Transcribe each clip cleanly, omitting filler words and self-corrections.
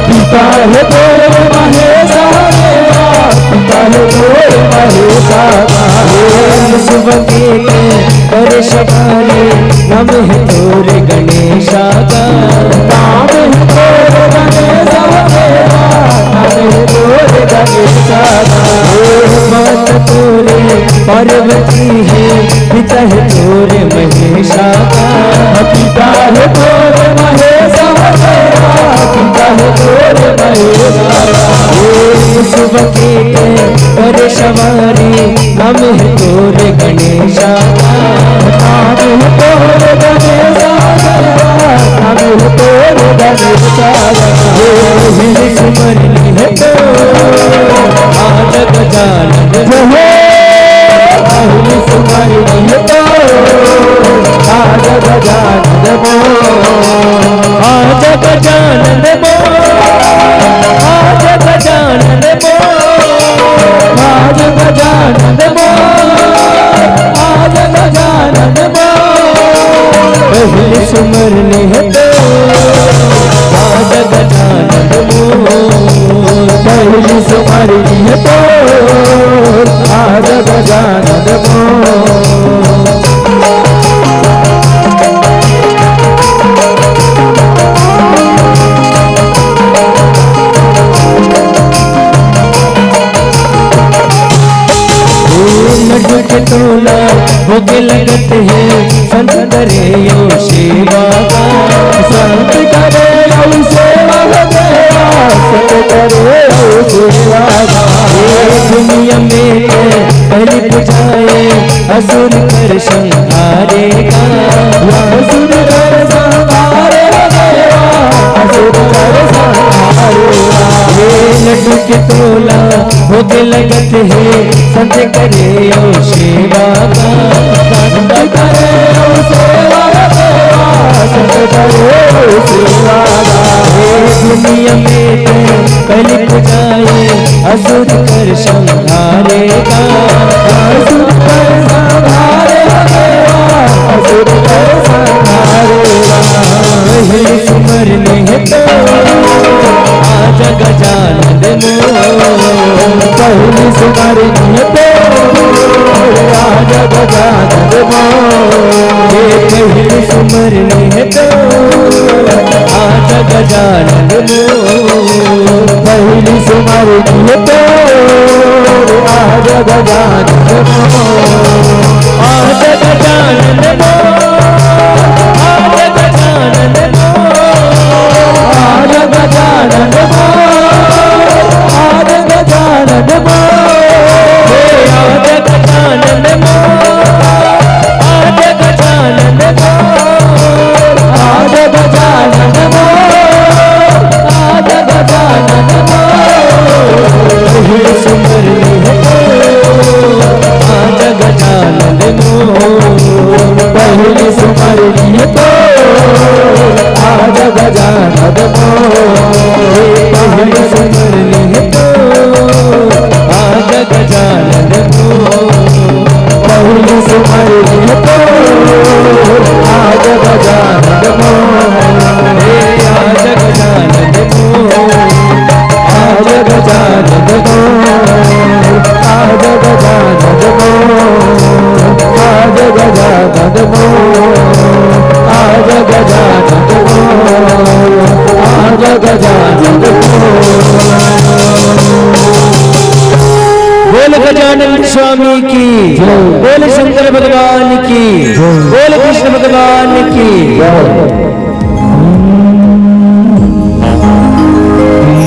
पिता है तोरे महेशा देवा, पिता है तोरे महेशा सुबह के करे शबारी नाम है तोरे गणेशा का, नाम है तोरे गणेशा देवा, नाम है तोरे गणेशा माता तोरे पार्वती है, पिता है तोरे महेशा का, पिता है तोरे महेशा देवा, पिता है तोरे महेशा सुबह के करे शबारी नाम है तोरे गणेशा का, नाम है तोरे गणेशा देवा, नाम है तोरे गणेशा सुमरनी है तो आज गजानन सुमरनी है तो आज गजानन आज गजानन आज गजानन आज गजानन आज गजानन पहले सुमरनी है तो आज गजानन पहली सुमरनी है तो आज गजानन टोला भोगे लगत है संत करे यो सेवा का, संत करे यो सेवा देवा, संत करे यो सेवा दुनिया में पहले बुझाए असुर कर संहारे का, असुर कर संहारे देवा, असुर कर संहारे लड्डू के तोला भोगे लगत है संत करे यो सेवा का, संत करे यो सेवा देवा, संत करे यो सेवा दुनिया में पहले बुझाए असुर कर संहारे का, असुर कर संहारे देवा, असुर कर संहारे पहले सुमरनी है तो आज गजानन पहली सुमरनी है तो आज गजानन पहली सुमरनी है तो आज गजानन पहली सुमरनी है तो आज गजानन आज गजानन आज गजानन आज गजानन आज गजानन आज गजानन आज गजानन आज गजानन आज गजानन सुमरनी है आज गजानन पहली सुमरनी है तो आज गजानन पहली सुमरनी है तो आज गजानन पहली सुमरनी है तो आज गजानन आज गजानन आज गजानन आज गजानन आज गजानन आज गजानन आज गजानन बोल गजानन स्वामी की, बोल शंकर भगवान की, बोल कृष्ण भगवान की।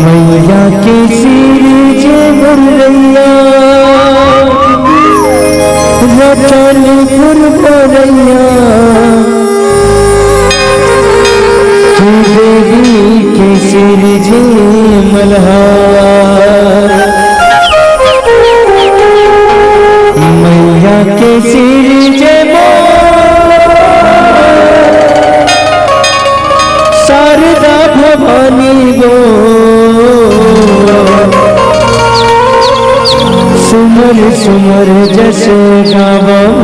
मैया के सिर जे मुरैया रतनपुर बरैया, देवी के सिर जे मल्हार, मैया के सिर जे शारदा भवानी गो, सुमर सुमर जस गावो।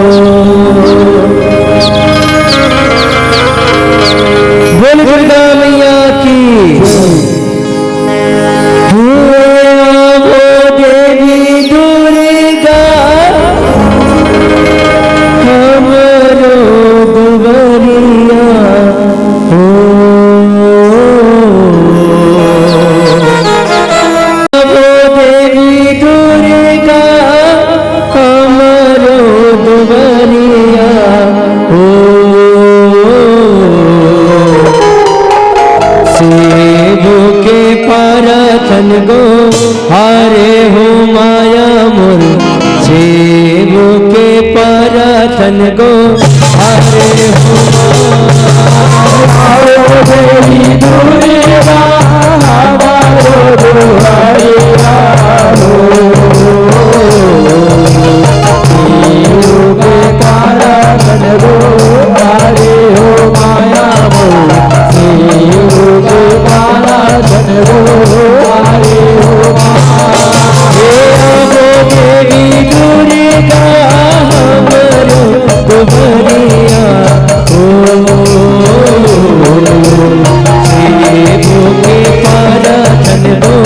बोल दुर्गा मैया की, वो तारे हो देवी दुर्गा हमरो दुबरिया शिवो के पाराधन दो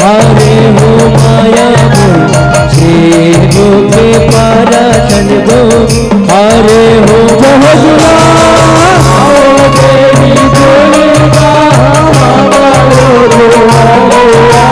अरे हो माया शिवो के पाराधन दो अरे हो बहुला देवी दुर्गा हमरो दुबरिया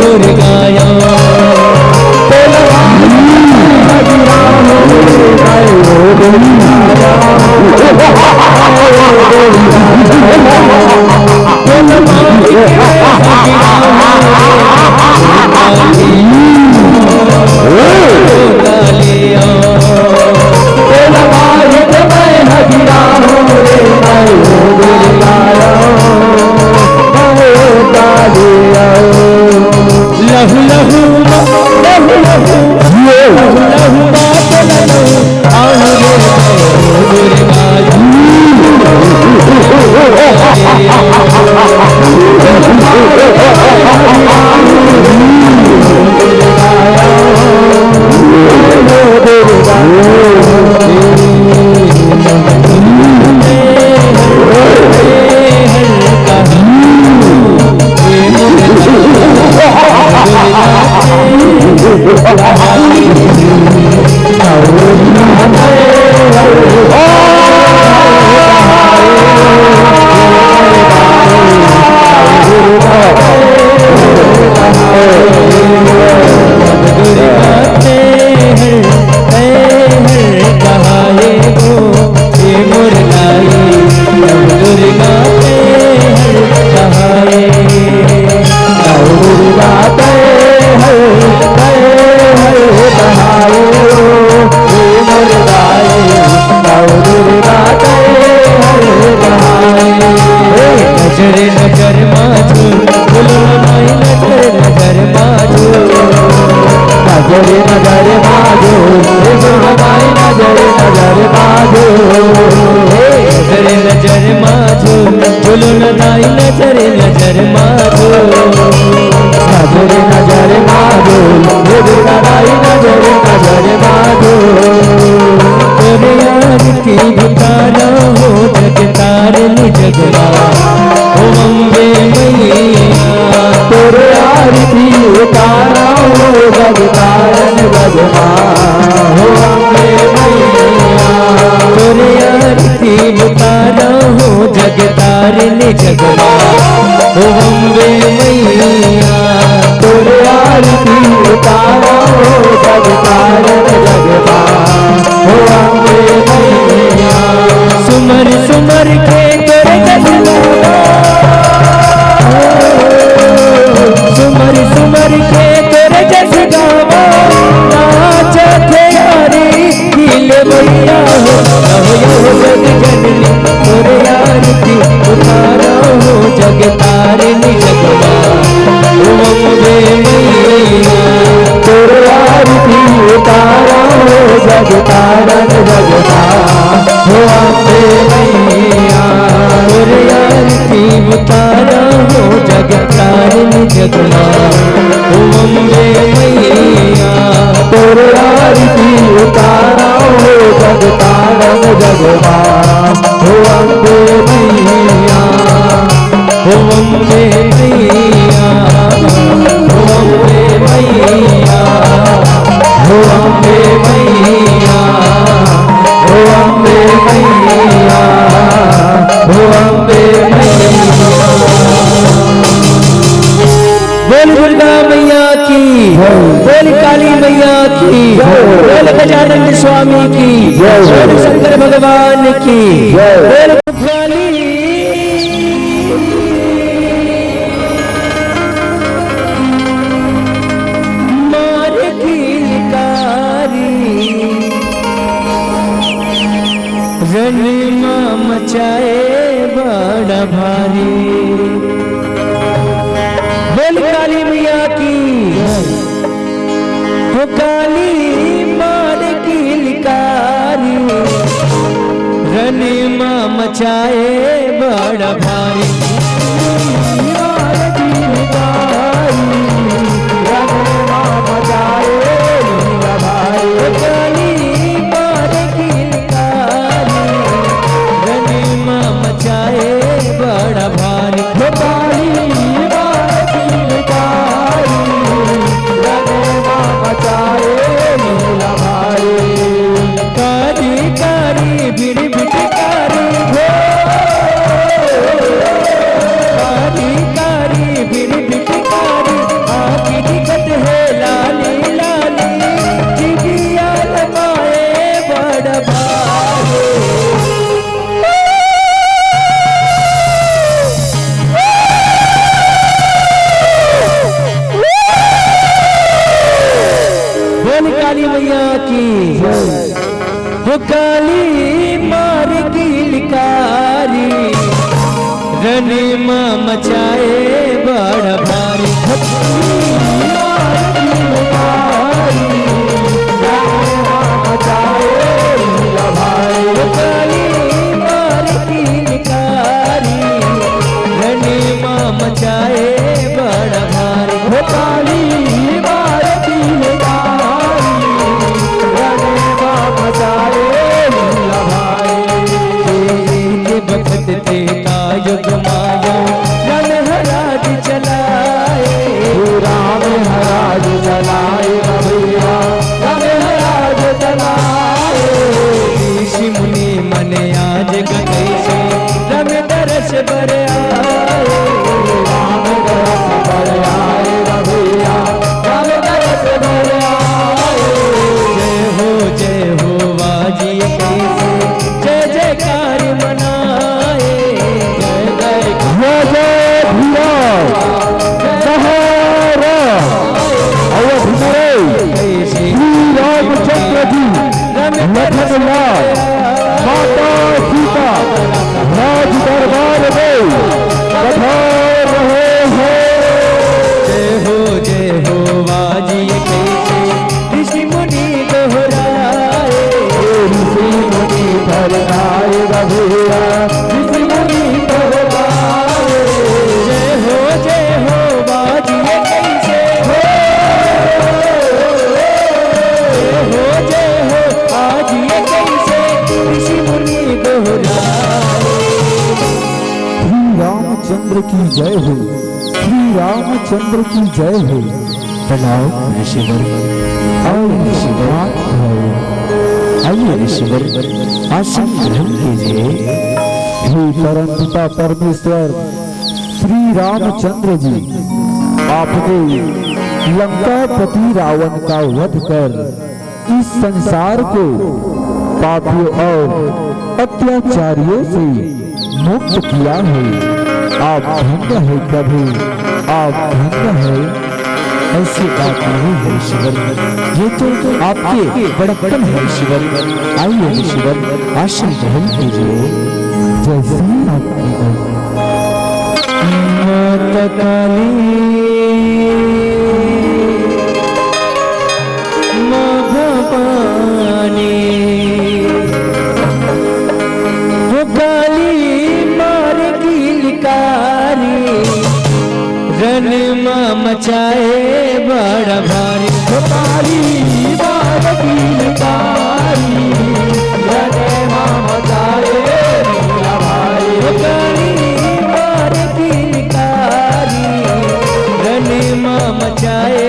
दुर्गाया स्वामी की बोल शंकर भगवान की बोल मार किलकारी रणमा मचाए बड़ा भारी बोल काली मैया की हो काली रणमा मचाए बड़ा भारी काली मार किलकारी रणमा मचाए बड़ा भारी काली मार किलकारी रणमा मचाए बड़ा भारी काली मार युग माया रण हराज चलाए राम लखन लाल माता सीता राज दरबार में पधार रहे हैं। जय हो बाजी कैसे ऋषि मुनि दोहराए, ऋषि मुनि दोहराए भैया, ऋषि मुनि दोहराए। जय हो बाजी कैसे, जय हो बाजी कैसे ऋषि मुनि दोहराए। श्री रामचंद्र की जय हो, श्री रामचंद्र की जय हो। प्रणाम ऋषिवर। आइए ऋषिवर, आइए ऋषिवर, आसन ग्रहण कीजिए। हे परमपिता परमेश्वर श्री रामचंद्र जी, आपने लंकापति रावण का वध कर इस संसार को पापियों और अत्याचारियों से मुक्त किया है। आप धन्य है प्रभु, आप धन्य है। ऐसी बात नहीं है ऋषिवर, ये तो आपके बड़प्पन है ऋषिवर। आइए ऋषिवर, आसन ग्रहण कीजिए। जय श्री राम। माता काली माँ भवानी, वो काली मार की लिकारी, रन माँ मचाए बड़ा भारी। काली मार की लिकारी, रन माँ मचाए बड़ा भारी। काली मार की लिकारी, रन माँ मचाए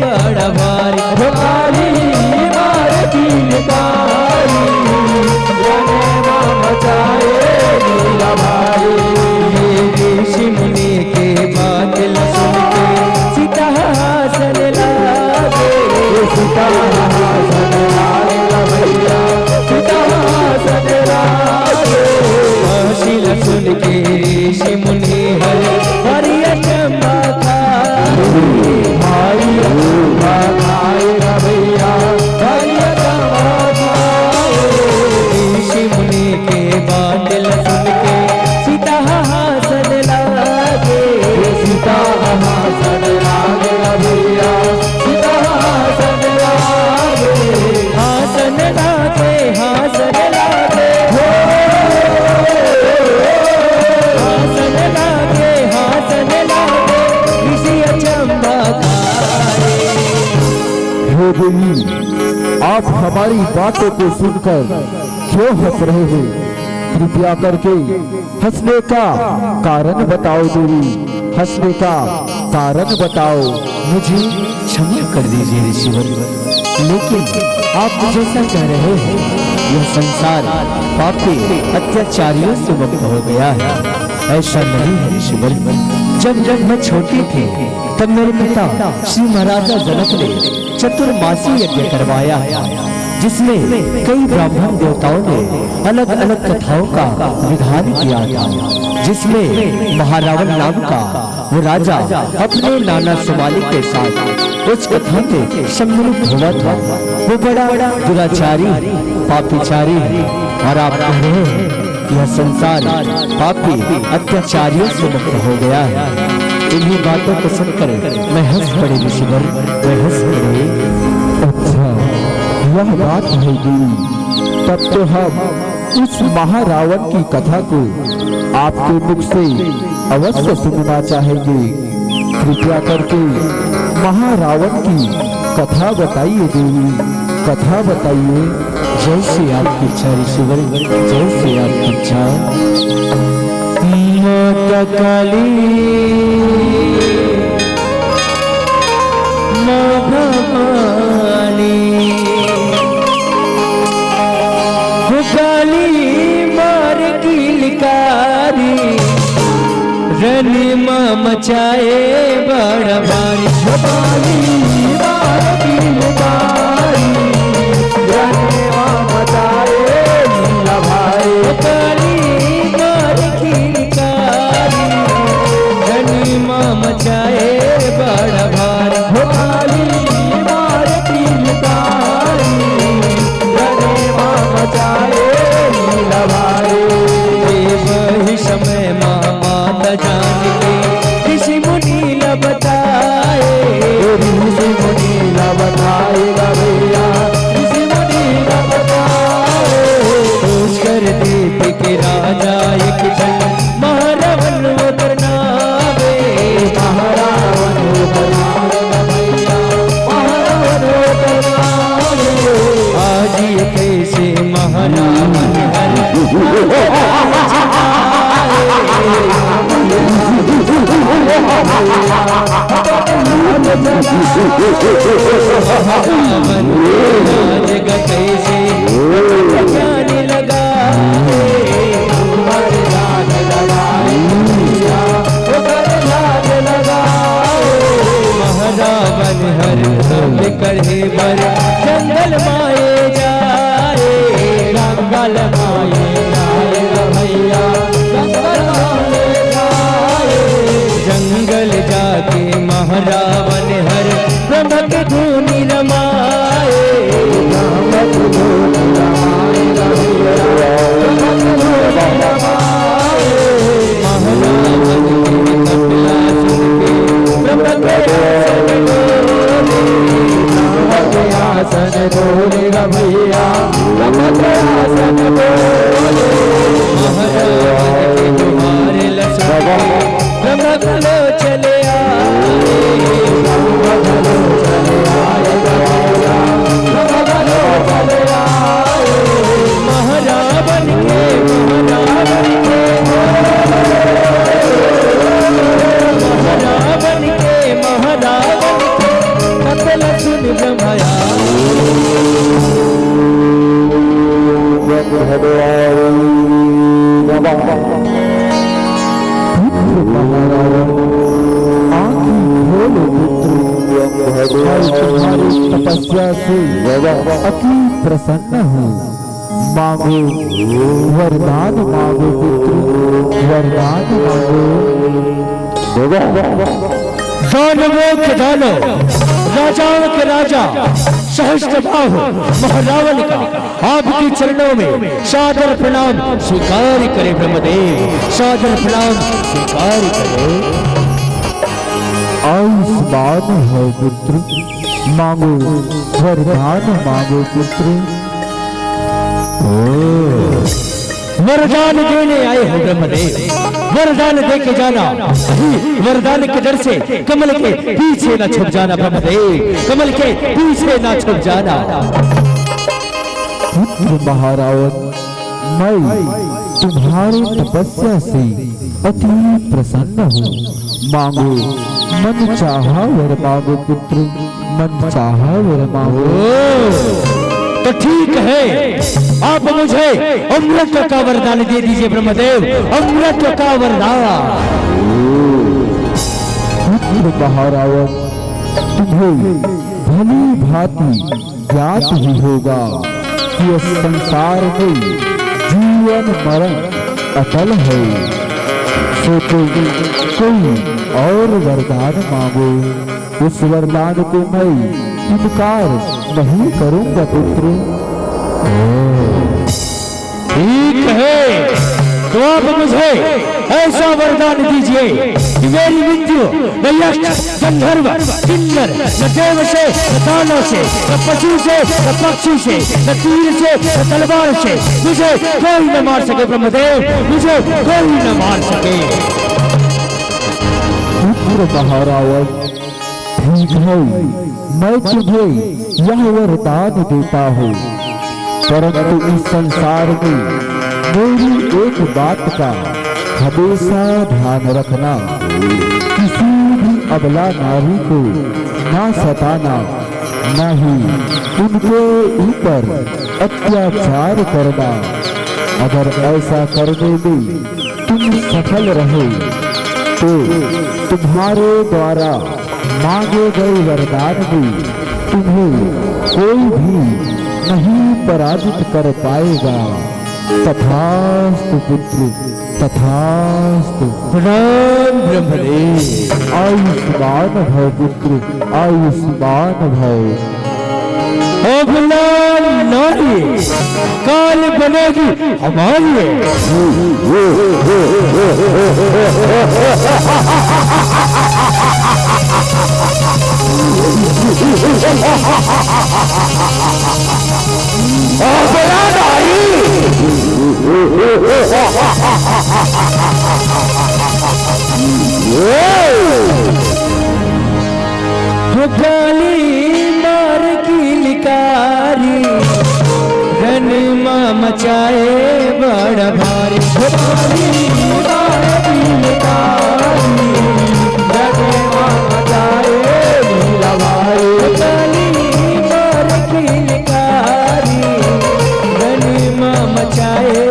बड़ा भारी। काली मार की लिकारी, रन माँ मचाए बड़ा भारी। ऋषि मुनि के बात सुन के सीता हासन लागे, सीता हासन लागे भैया, सीता हासन लागे। हासिल सुन के ऋषि मुनि हरे हरिया चंबा भाई खाएगा भैया, हरिया चंबा खाए। ऋषि मुनि के बात सुन के सीता हासन लागे, सीता हासन लागे भैया, सीता हासन लागे। हासन लागे, हासन लागे, हासन लागे, हासन लागे, ऋषि अचंबा खाए। हे देवी, आप हमारी बातों को सुनकर क्यों हंस रहे हो? कृपया करके हंसने का कारण बताओ देवी, हंसने का कारण बताओ। मुझे क्षमा कर दीजिए ऋषिवर, लेकिन आप जैसा कह रहे हैं यह संसार पापी अत्याचारियों से मुक्त हो गया है, ऐसा नहीं है ऋषिवर। जब मैं छोटी थी तब मेरे पिता श्री महाराजा जनक ने चतुर्मासी यज्ञ करवाया, जिसमें कई ब्राह्मण देवताओं ने अलग अलग कथाओं का विधान किया था, जिसमें महारावण नाम का वो राजा अपने नाना सुमाली के साथ उस कथा में सम्मिलित हुआ था। वो बड़ा दुराचारी पापीचारी है, और आप कह रहे हैं यह संसार पापी अत्याचारियों से मुक्त हो गया है। इन्हीं बातों को सुनकर मैं हंस पड़े ऋषिवर, मैं हंस पड़े। अच्छा, यह बात है देवी, तब तो हम उस महारावण की कथा को आपके मुख से अवश्य सुनना चाहेंगे। कृपया करके महारावण की कथा बताइए देवी, कथा बताइए। जैसे आपकी इच्छा ऋषिवर, जैसे आपकी इच्छा। माता काली माँ भवानी, वो काली मार की लिकारी, रन माँ मचाए बड़ा भारी। काली मार की लिकारी, रन माँ मचाए बड़ा भारी। काली मार की लिकारी, रन माँ मचाए बड़ा भारी। काली मार की लिकारी, रन माँ बताएगा भैया, ऋषि मुनि का बताए। खोज कर देते के राजा एक जन महारावण वो करनावे। महारावण वो करनावेगा भैया, महारावण वो करनावे। आज ये कैसे महारावण हर राज कैसे जाने लगा। महारावण हर सब करे बर जंगल माए जाए। जंगल माए जाएगा भैया, जंगल माए जाए। जंगल जाके महारावण हर ब्रह्म धूनि रमाए। ब्रह्मक धूनि रमाएगा भैया, ब्रह्मक धूनि रमाए। महारावण के कपला सुन के ब्रह्म के आसन डोलेगा भैया, ब्रह्म के आसन डोले। महारावण के तुम्हारे लसन ब्रह्म गलो चले आए। ब्रह्म गलो चले आएगा भैया, ब्रह्म गलो चले आए। महारावण के महारावण के कपल सुन ब्रह्मया। तपस्या से अति प्रसन्न हूँ, मांगो वरदान, मांगो पुत्र, वरदान मांगो। दानवों के दानव, राजाओं के राजा, सहस्त्रबाहु महारावण का आपके चरणों में सादर प्रणाम स्वीकार करे ब्रह्मदेव, सादर प्रणाम स्वीकार करे। आयुष्मान है पुत्र, मांगो वरदान मांगो पुत्र। वरदान देने आए हो ब्रह्मदेव, वरदान दे के जाना। वरदान के डर से कमल के पीछे न छुप जाना ब्रह्मदेव, कमल के पीछे न छुप जाना। पुत्र महारावण, मैं तुम्हारी तपस्या से अति प्रसन्न हूँ, मांगो मन चाहा वर मांगो पुत्र, मन चाहा वर मांगो। तो ठीक है, आप मुझे अमृत का वरदान दे दीजिए ब्रह्मदेव, अमृत का वरदान। पुत्र महारावण, तुम्हें भली भांति ज्ञात ही होगा कि इस संसार में जीवन मरण अटल है। सो तुम कोई और वरदान मांगो, उस वरदान को मैं इनकार नहीं करूंगा पुत्र। ठीक है, तो आप मुझे ऐसा वरदान दीजिए कि मेरी मृत्यु न यक्ष, गंधर्व, किन्नर, न देव से, न दानव से, न पशु से, न पक्षी से, न तीर से, न तलवार से मुझे कोई न मार सके ब्रह्मदेव, मुझे कोई न मार सके। पुत्र महारावण, ठीक है, मैं तुझे यह वरदान देता हूँ, परंतु इस संसार में मेरी एक बात का हमेशा ध्यान रखना, किसी भी अबला नारी को ना सताना, ना ही उनके ऊपर अत्याचार करना। अगर ऐसा करने में तुम सफल रहे तो तुम्हारे द्वारा मांगे गए वरदान में तुम्हें कोई भी नहीं पराजित कर पाएगा। तथास्तु पुत्र, तथास्तु। प्रणाम ब्रह्मदेव। आयुष्मान भव पुत्र, आयुष्मान भव। अबला नारी काल बनेगी हमारी। काली मार की लिकारी गनमा मचाए बड़ा भारी। काली मार की लिकारी गनमा मचाए बड़ा भारी। काली मार की लिकारी गनमा मचाए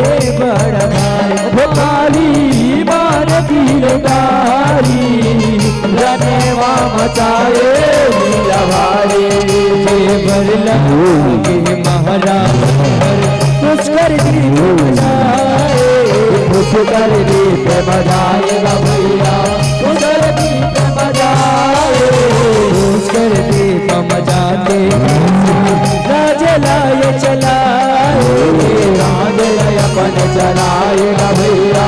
बड़ा भारी। काली मार की लिकारी गनमा मचाए भारी। बरला महाराज पुष्कर दीप बजाए, पुष्कर दीप बजाएगा भैया, पुष्कर दीप बजाए, पुष्कर दीप बजाते राजलाय चलाए, राजलाय अपन चलाएगा भैया,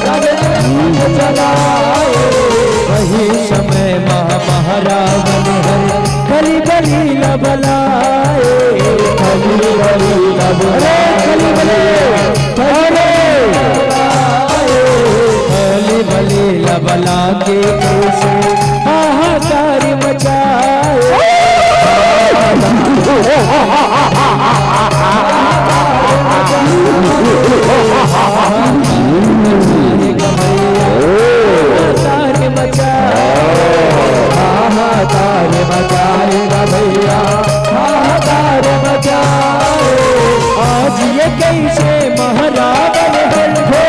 राजलाय चलाए। वही समय महारावण हर खली बली लबलाए, खली बली लबलाए, खली बली लबला के उसे हाहाकार मचाए। हाहाकार मचाएगा भैया, हाहाकार मचाए। आज ये कैसे महारावण है,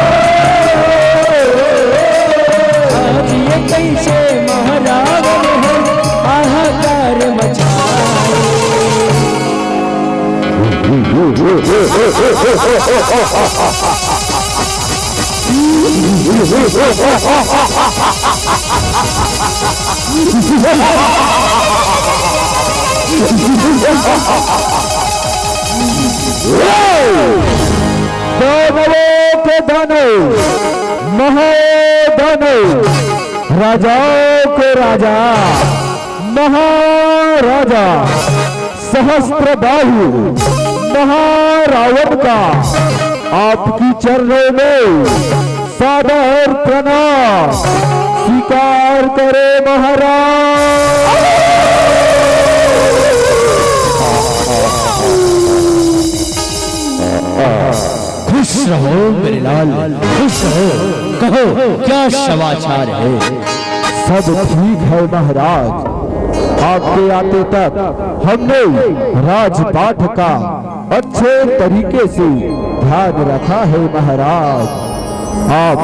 आज ये कैसे महारावण है, हाहाकार मचाए। दानवों के दानव, महादानव, राजाओं के राजा, महाराजा, सहस्त्रबाहु महारावण का आपकी चरणों में सादर प्रणाम स्वीकार करे महाराज। खुश रहो मेरे लाल, खुश रहो। कहो क्या समाचार है? सब ठीक है महाराज। आपके आते तक हमने राजपाठ का अच्छे तरीके से ध्यान रखा है महाराज। आप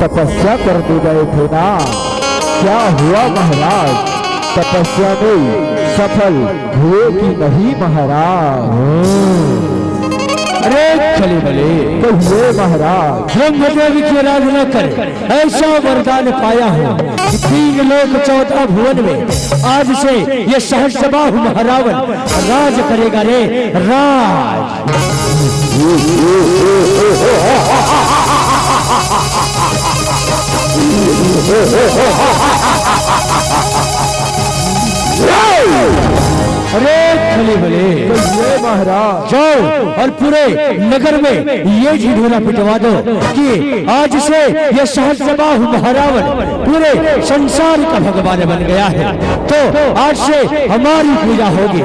तपस्या करने गए थे ना, क्या हुआ महाराज? तपस्या में सफल हुए कि नहीं महाराज? अरे खली भले कहिए महाराज। ब्रह्मदेव की आराधना कर ऐसा वरदान पाया हूँ कि 3 लोक 14 भुवन में आज से ये सहस्त्रबाहु महारावण राज करेगा रे राज। अरे खली भले महाराज जाओ और पूरे नगर में ये ढिढोरा पिटवा दो कि आज से ये सहस्त्रबाहु महारावण पूरे संसार का भगवान बन गया है। तो आज से हमारी पूजा होगी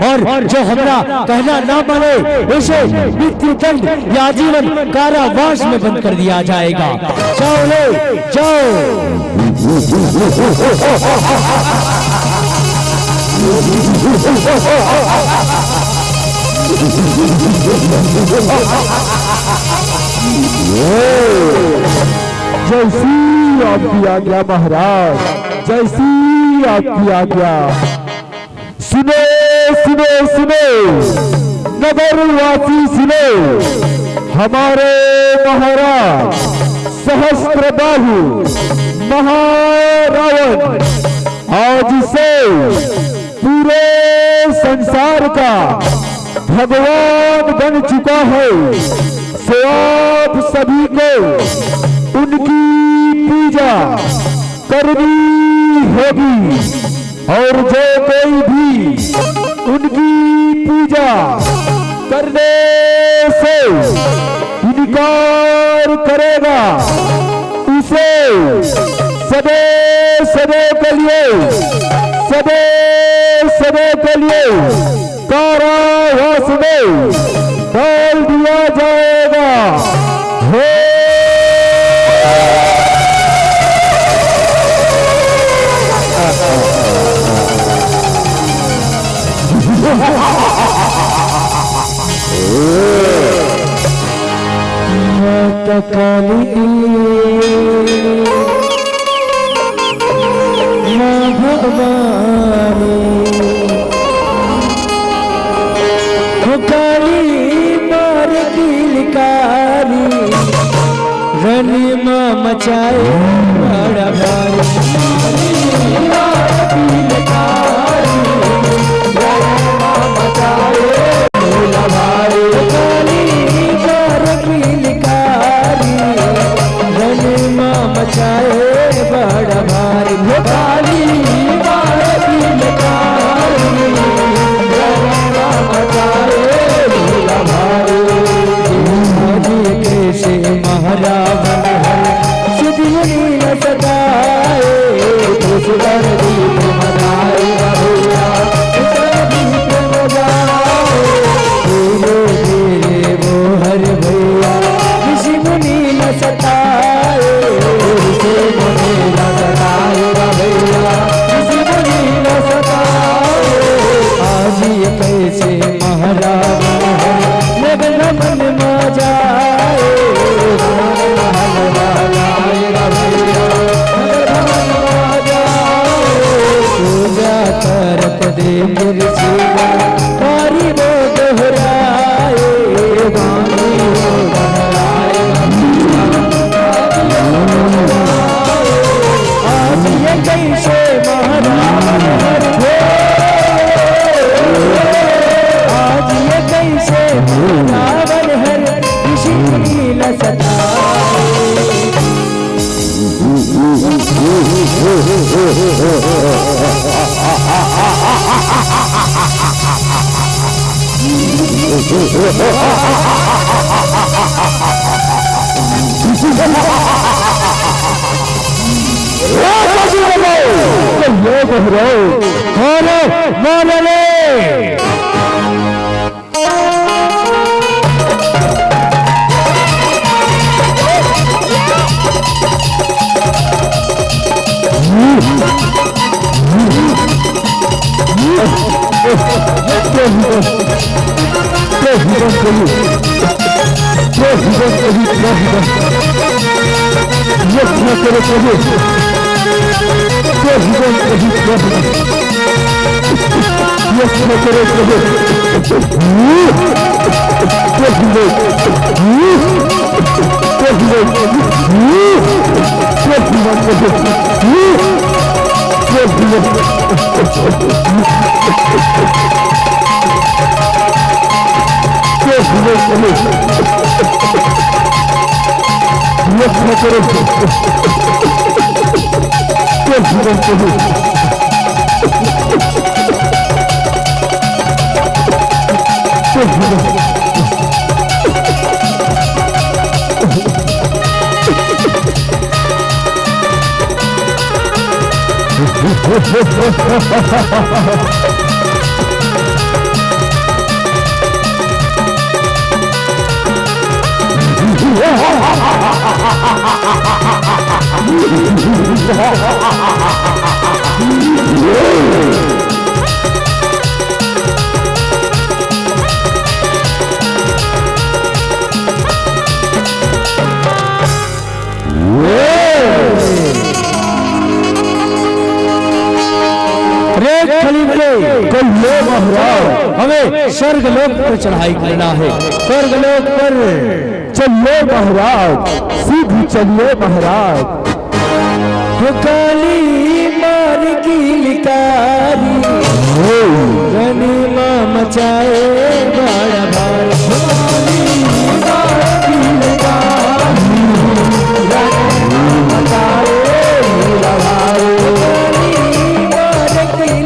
और जो हमारा कहना ना माने उसे मृत्यु दंड या आजीवन कारावास में बंद कर दिया जाएगा। जाओ ले जाओ। जैसी आपकी आज्ञा महाराज, जैसी आपकी आज्ञा। सुनो सुनो सुनो नगरवासी सुनो, हमारे महाराज सहस्त्रबाहु महारावण आज से पूरे संसार का भगवान बन चुका है। सो आप सभी को उनकी पूजा करनी होगी। और जो कोई भी उनकी पूजा करने से इनकार करेगा उसे सदा के लिए कारावास में डाल दिया जाएगा। काली भगवानी काली मार किलकारी रन मचाए बड़ा भारी हमें स्वर्ग लोक पर चढ़ाई करना है। स्वर्ग लोक पर चलिए महाराज, सीधी चलिए महाराज। तो काली मार की लिकारी गनीमा मचाए बड़ा भारी मचाए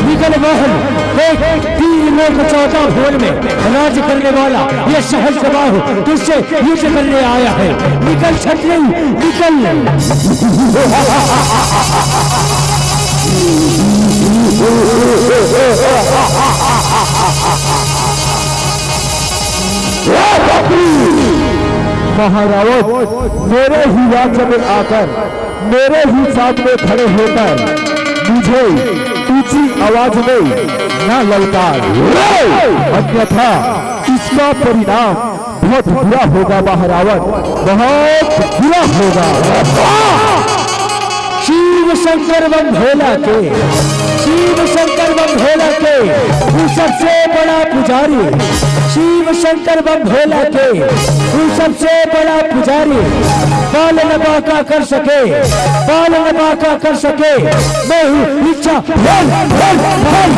निकल महल एक 3 लोग 14 भोर में राज करने वाला ये शहर सबाह तुझसे युद्ध करने आया है। निकल छतरी निकल। महारावत मेरे ही राज्य में आकर मेरे ही सामने खड़े होकर मुझे ऊंची आवाज में न ललकार, अन्यथा इसका परिणाम बहुत बुरा होगा महारावत, बहुत बुरा होगा। शिव शंकर बम भोला के, शिव शंकर बम भोला के तू सबसे बड़ा पुजारी, शिव शंकर बम भोला के तू सबसे बड़ा पुजारी। बाल न बाका कर सके, बाल न बाका कर सके, मैं हूँ इच्छा बोल बोल बोल।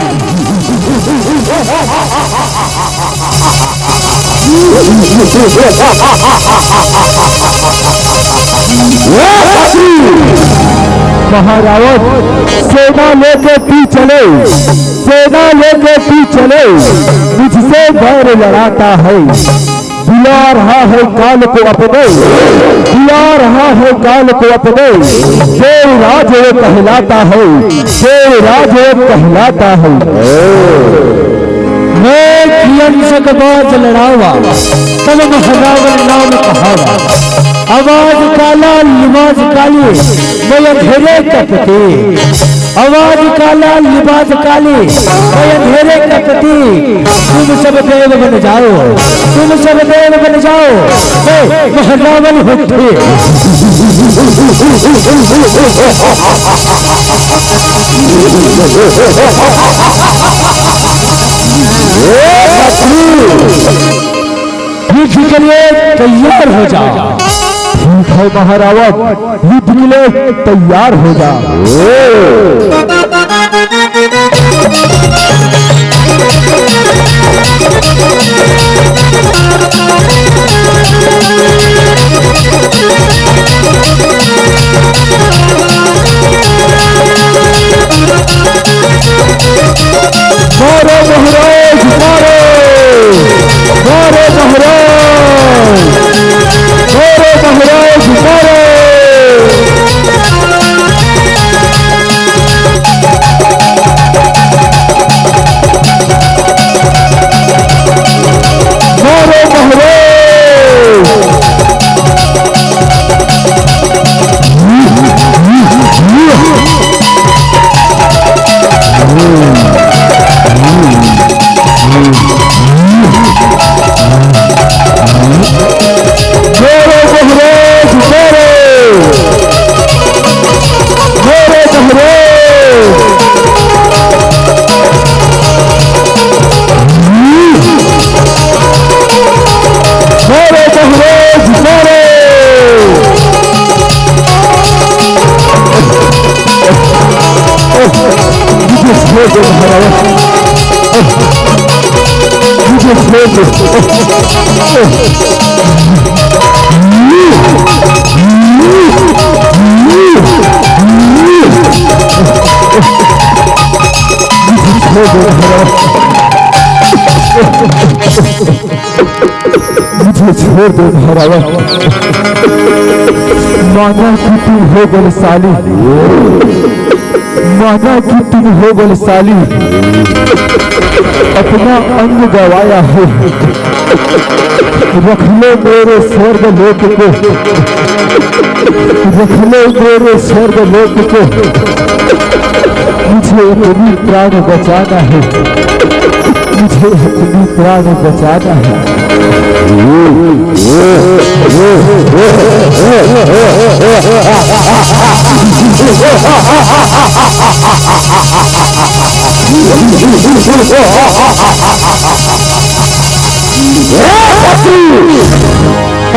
महारावत सेना लेके पी चले, सेना लेके पी चले, मुझसे बैर लड़ाता है, बुला रहा है काल को अपने, बुला रहा है काल को अपने। देवराज वो कहलाता है, देवराज वो कहलाता है। मैं कियंसक बाज लड़ावा तब महारावण नाम कहावा। आवाज काला लिबाज काली मैं अंधेरे कपटी, आवाज काला लिबाज काली मैं अंधेरे कपटी। तुम सब देव बन जाओ, तुम सब देव बन जाओ, मैं महारावण हूँ। युद्ध के लिए तैयार हो जाओ। ठीक है महारावत, युद्ध के लिए तैयार हो जा। मारो महाराज मारो, मारो महाराज, मारो महाराज मारो। मुझे छोड़ दो महारावत, माना कि तुम हो बलशाली, माना कि तुम हो बलशाली, अपना अंग गवाया है, रख लो मेरे स्वर्ग लोक को, रख लो मेरे स्वर्ग लोक को। मुझे अपनी प्राण बचाना है, मुझे अपनी प्राण बचाना है।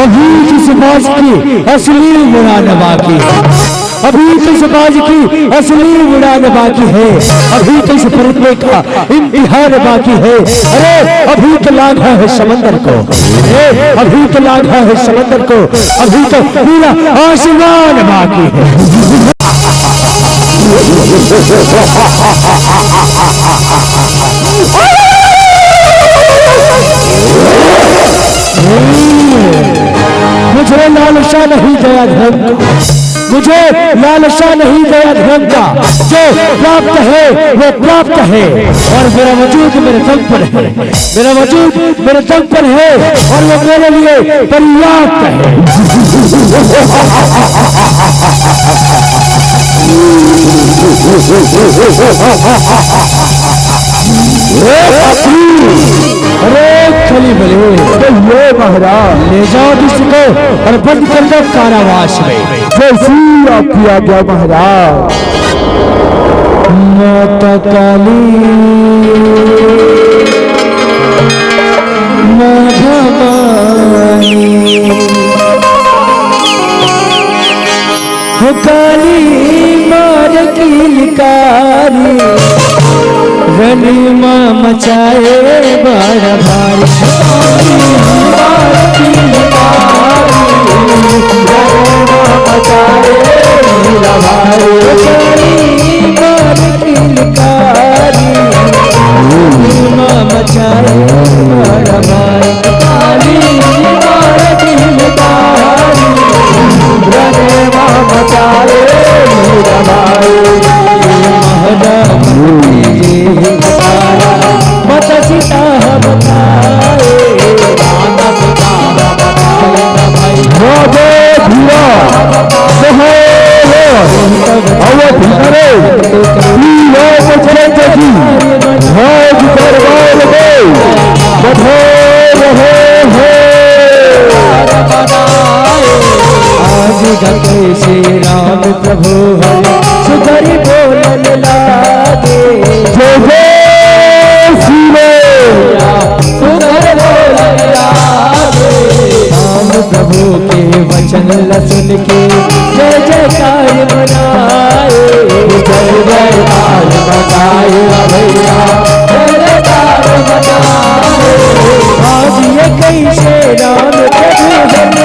अभी इस समाज की असली बुराना बाकी अभी तो इस बाज की असली उड़ान बाकी है, अभी तो इस फरिश्ते का इम्तिहान बाकी है। अरे अभी तो लाना है समंदर को, अभी तो लाना है समंदर को, अभी तो पूरा आसमान बाकी है। मुझे लालसा नहीं गया धर्म का, मुझे लालसा नहीं गया धर्म का, जो प्राप्त है वो प्राप्त है और मेरा वजूद मेरे दम पर है, मेरा वजूद मेरे दम पर है और वो मेरे लिए पर्याप्त है। अरे खली भले ये महाराज ले जाओ किसको और बंद कर दो कारावास में। जैसी आपकी आज्ञा महाराज। माता काली माता हो काली मार किलकारी रनिमा मचाए बड़ा भारी मार किलकारी रनिमा मचाए बड़ा भारी मार किलकारी रनिमा मचाए बड़ा भारी काली मार किलकारी रनिमा मचाए बड़ा भारी माता सीता बताए माता पिता बताए आज गए श्री राम प्रभु हरे सुधरी बोलन लागे सुधर बोलन लागे राम प्रभु के वचन सुन के जय जयकार मनाए जय जयकार मनाए भैया जय जयकार मनाए आज ये कैसे राम प्रभु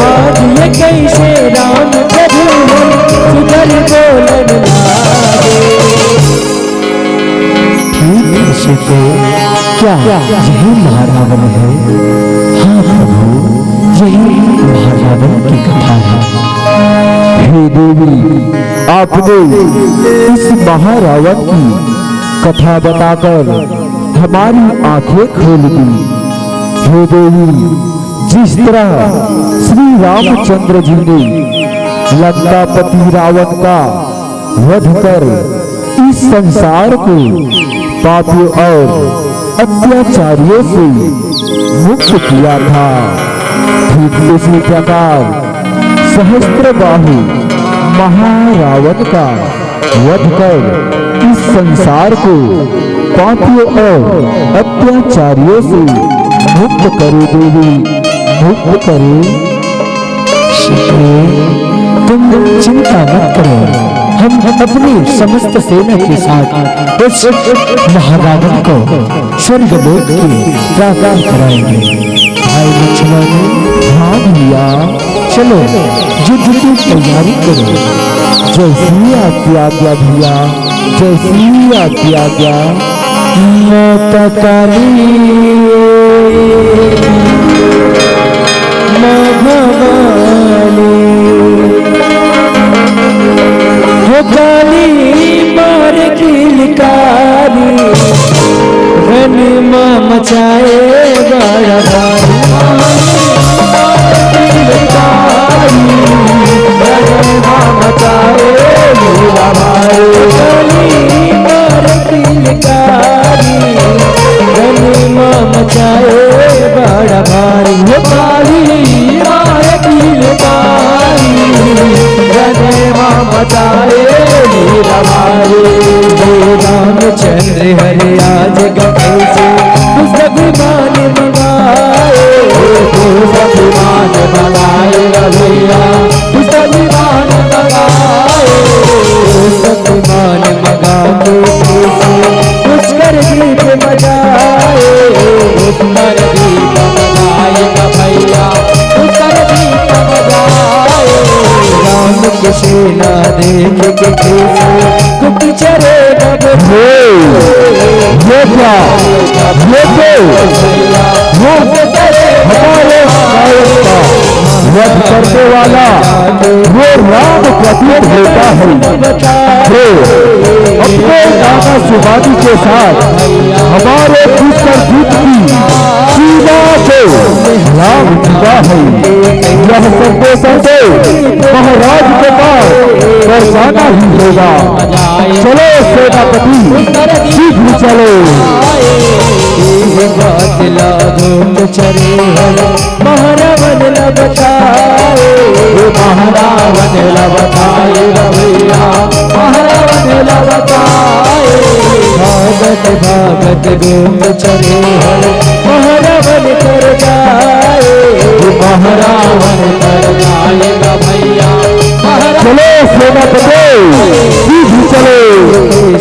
आज ये कैसे राम प्रभु सुधर बोलन लागे। तो क्या यही महारावण है? हाँ प्रभु यही महारावण की कथा है। हे देवी, आपने इस महारावण की कथा बताकर हमारी आंखें खोल दी। हे देवी, जिस तरह श्री रामचंद्र जी ने लंकापति रावण का वध कर इस संसार को पापियों और अत्याचारियों से मुक्त किया था, ठीक इसी प्रकार सहस्त्रबाहु महारावण का वध कर इस संसार को पापियों और अत्याचारियों से मुक्त करे देवी, मुक्त करे। तुम चिंता मत करो, हम अपनी समस्त सेना के साथ उस महारावण को स्वर्ग लोक की प्राप्त कराएंगे। भाई लक्ष्मण, हाँ भैया, चलो युद्ध की तैयारी करो। जैसी आपकी आज्ञा भैया, जैसी आपकी आज्ञा। माता काली माँ भवानी हो काली मार किलकारी रनिमा मचाए बड़ा भारी रनिमा मचाए बड़ा भारी काली मार किलकारी रनिमा मचाए बड़ा भारी हो काली मार किलकारी रनिमा मचाए बड़ा भारी। रामचंद्र हरे आज गए से अभिमान मनाए अभिमान मनाए भैया शक्तिमान मंगाए, शक्तिमान मंगा के पुष्कर दीप बजाए, पुष्कर दीप बजाएगा भैया पुष्कर दीप बजाए। राम की सेना देख के कैसे कुछ चरे हमारे वध करने वाला वो राम प्रतीत होता है, जो अपने नाना सुहानी के साथ हमारे पुष्कर दीप की सीमा को राम चुका है। यह संदेश महाराज के पास पर जाना ही होगा। चलो सेनापति शीघ्र चलो। महारावण बताए, महारावण बताए भैया महारावण बताए। भागत भागत गोम चले महारावण कर जाए, महारावण कर जाएगा भैया। चलो सेनापति शीघ्र चलो।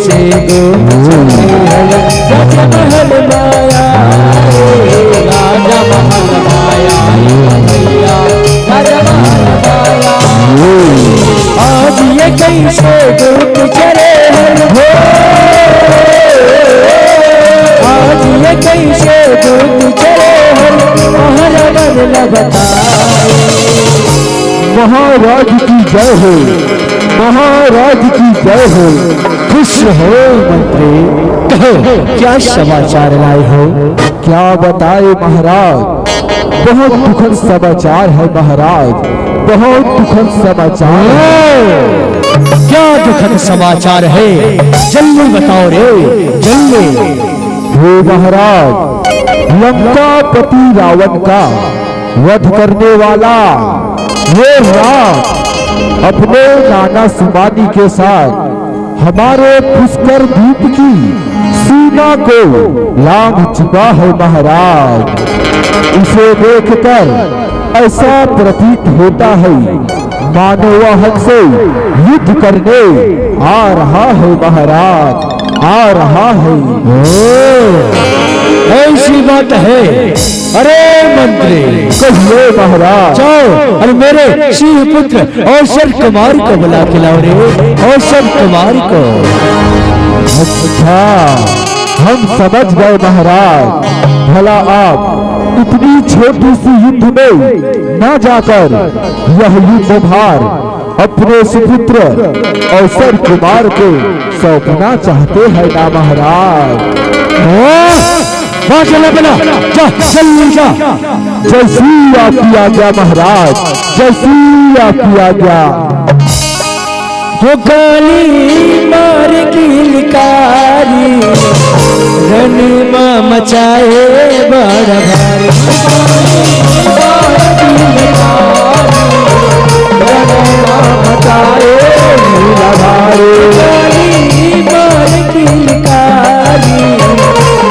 से गोम महल माया, राजा महल माया भैया राजा महल माया। आज ये कैसे दुख चले हो, आज ये कैसे दुख चले हो, महारावण बताए। महाराज की जय हो, महाराज की जय हो। खुश हो मंत्री, कहो क्या समाचार लाए हो। क्या बताए महाराज, बहुत दुखद समाचार है महाराज, बहुत दुखद समाचार है। क्या दुखद समाचार है, जल्दी बताओ रे जल्दी। हे महाराज, लंकापति रावण का वध करने वाला वो राम अपने नाना सुमानी के साथ हमारे पुष्कर दीप की सीमा को लांघ चुका है महाराज। इसे देखकर ऐसा प्रतीत होता है मानो वह हमसे युद्ध करने आ रहा है महाराज, आ रहा है। ऐसी बात है। अरे मंत्री कहिए महाराज। जाओ अरे मेरे सिंह पुत्र औषध कुमार को बुला के लाओ रे, औषध कुमार को। अच्छा, हम समझ गए महाराज। भला आप इतनी छोटी सी युद्ध में न जाकर यह युद्ध भार अपने सुपुत्र अवसर कुमार को सौंपना चाहते हैं ना महाराज। चला बना जा जल्दी जा। जैसी आपकी आज्ञा महाराज, जैसी आपकी आज्ञा। तो काली मार की लिकारी रणमा मचाए बड़ा भारी, रणमा मचाए बड़ा भारी। काली मार की लिकारी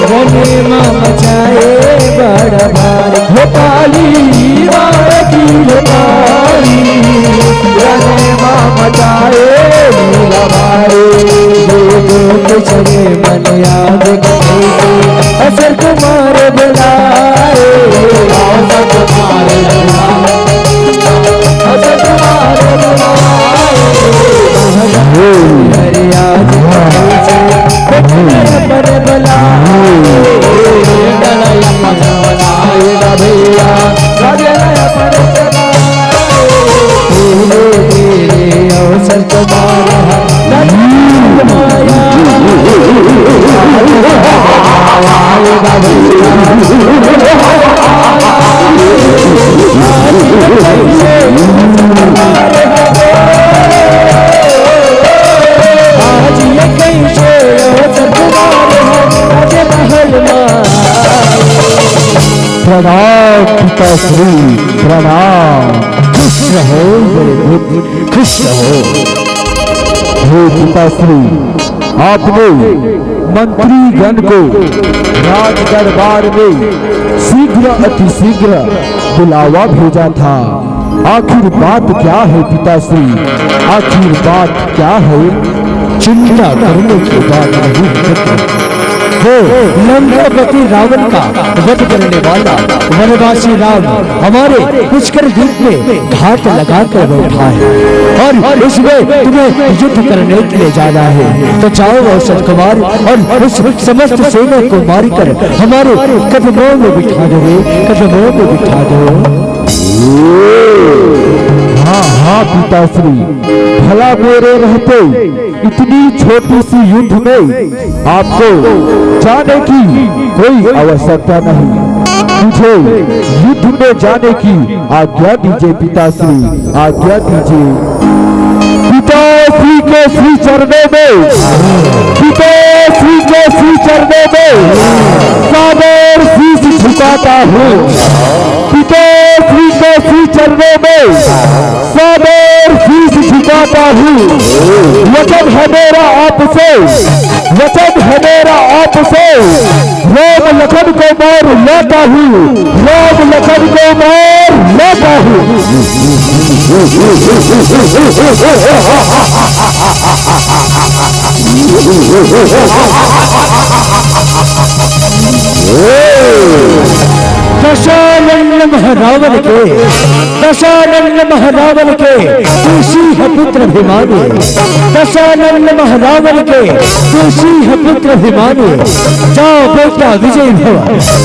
रणमा मचाए बड़ा भारी, काली मार की लिकारी रणमा मचाए बड़ा भारी। चले मन याद असर कुमार बुलाए, असर कुमार बुलाए, असर कुमार बुलाए। हरे आज पर बुलाए, डलया पर बुलाए भैया राजा पर बुलाए। अवसर कुमार आज ये कैसे प्रणाम पिताश्री, प्रणाम। खुश रहो मेरे पुत्र, खुश रहो। हे पिताश्री, आपने मंत्री गण को राज दरबार में शीघ्र अतिशीघ्र बुलावा भेजा था, आखिर बात क्या है पिताश्री, आखिर बात क्या है? चिंता करने की बात नहीं पुत्र, वो लंकापति रावण का वध करने वाला वनवासी राम हमारे पुष्कर द्वीप में घाट लगाकर बैठा है और इसमें तुम्हें युद्ध करने के लिए जाना है। तो जाओ औसत कुमार और उस समस्त सेना को मारकर हमारे कदमों में बिठा दो, कदमों में बिठा दो। हाँ हाँ पिताश्री, भला मेरे रहते इतनी छोटी सी युद्ध में आपको जाने की कोई आवश्यकता नहीं। मुझे युद्ध में जाने की आज्ञा दीजिए पिताश्री, आज्ञा दीजिए। पिताश्री के श्री चरणों में, पिताश्री के श्री चरणों में सादर शीश झुकाता हूँ। पिताश्री के श्री चरणों में सादर शीश झुकाता हूँ। वचन है मेरा आपसे, वचन है मेरा आपसे, राम लखन को मार लाता हूँ, राम लखन को मार लाता हूँ। दशानन महारावण के, दशानन महारावण के तुलसी है पुत्र अभिमानी, दशानन महारावण के तुलसी है पुत्र अभिमानी। जाओ बेटा विजय भव,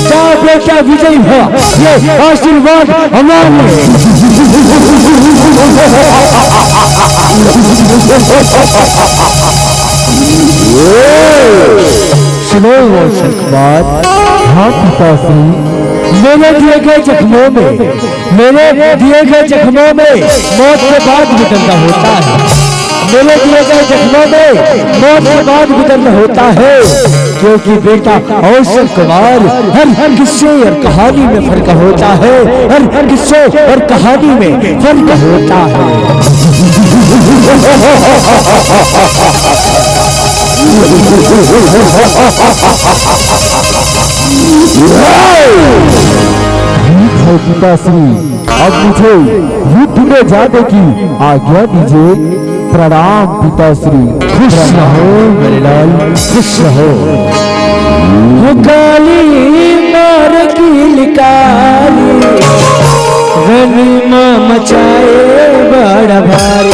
जाओ बेटा विजय भव, ये आशीर्वाद हमारे। सुनो कुमार, हाँ पिताश्री, मेरे दिए गए जख्मों में, मेरे दिए गए जख्मों में मौत के बाद निकलना होता है। मेरे दिए गए जख्मों में मौत के बाद निकलना होता है, क्योंकि बेटा औसत कुमार हर किस्से और कहानी में फर्क होता है, हर किस्से और कहानी में फर्क होता है। पिताश्री, अब मुझे युद्ध में जाने की आज्ञा दीजिए। प्रणाम पिताश्री। खुश रहो मेरे लाल, खुश रहो। काली मार की काली गनीमा मचाए बड़ा भारी,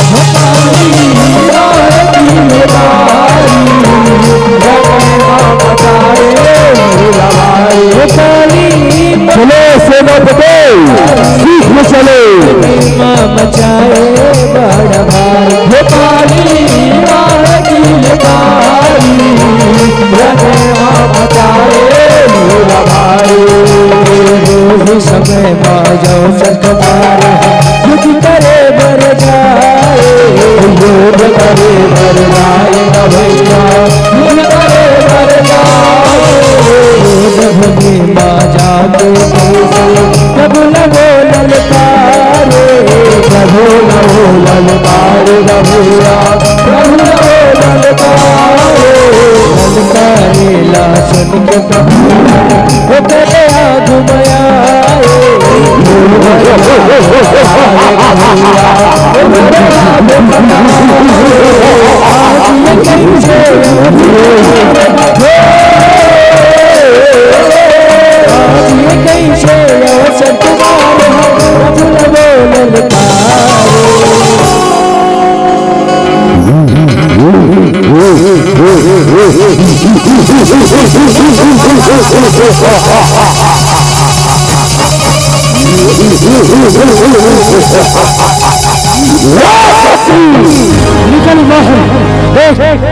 चलो सेनापति, सीख में चले। मचाए बड़ा भारी, समय बाजो सरकार युद्ध करे बर जाए, युद्ध करे बर जाए न भैया, युद्ध करे बर जाए। भगे बाजा के प्रभु लगो ललकारे, प्रभु लगो ललकारे न भैया, प्रभु लगो ललकारे। ललकारे ला सुन के प्रभु करे घुमया, निकल महल,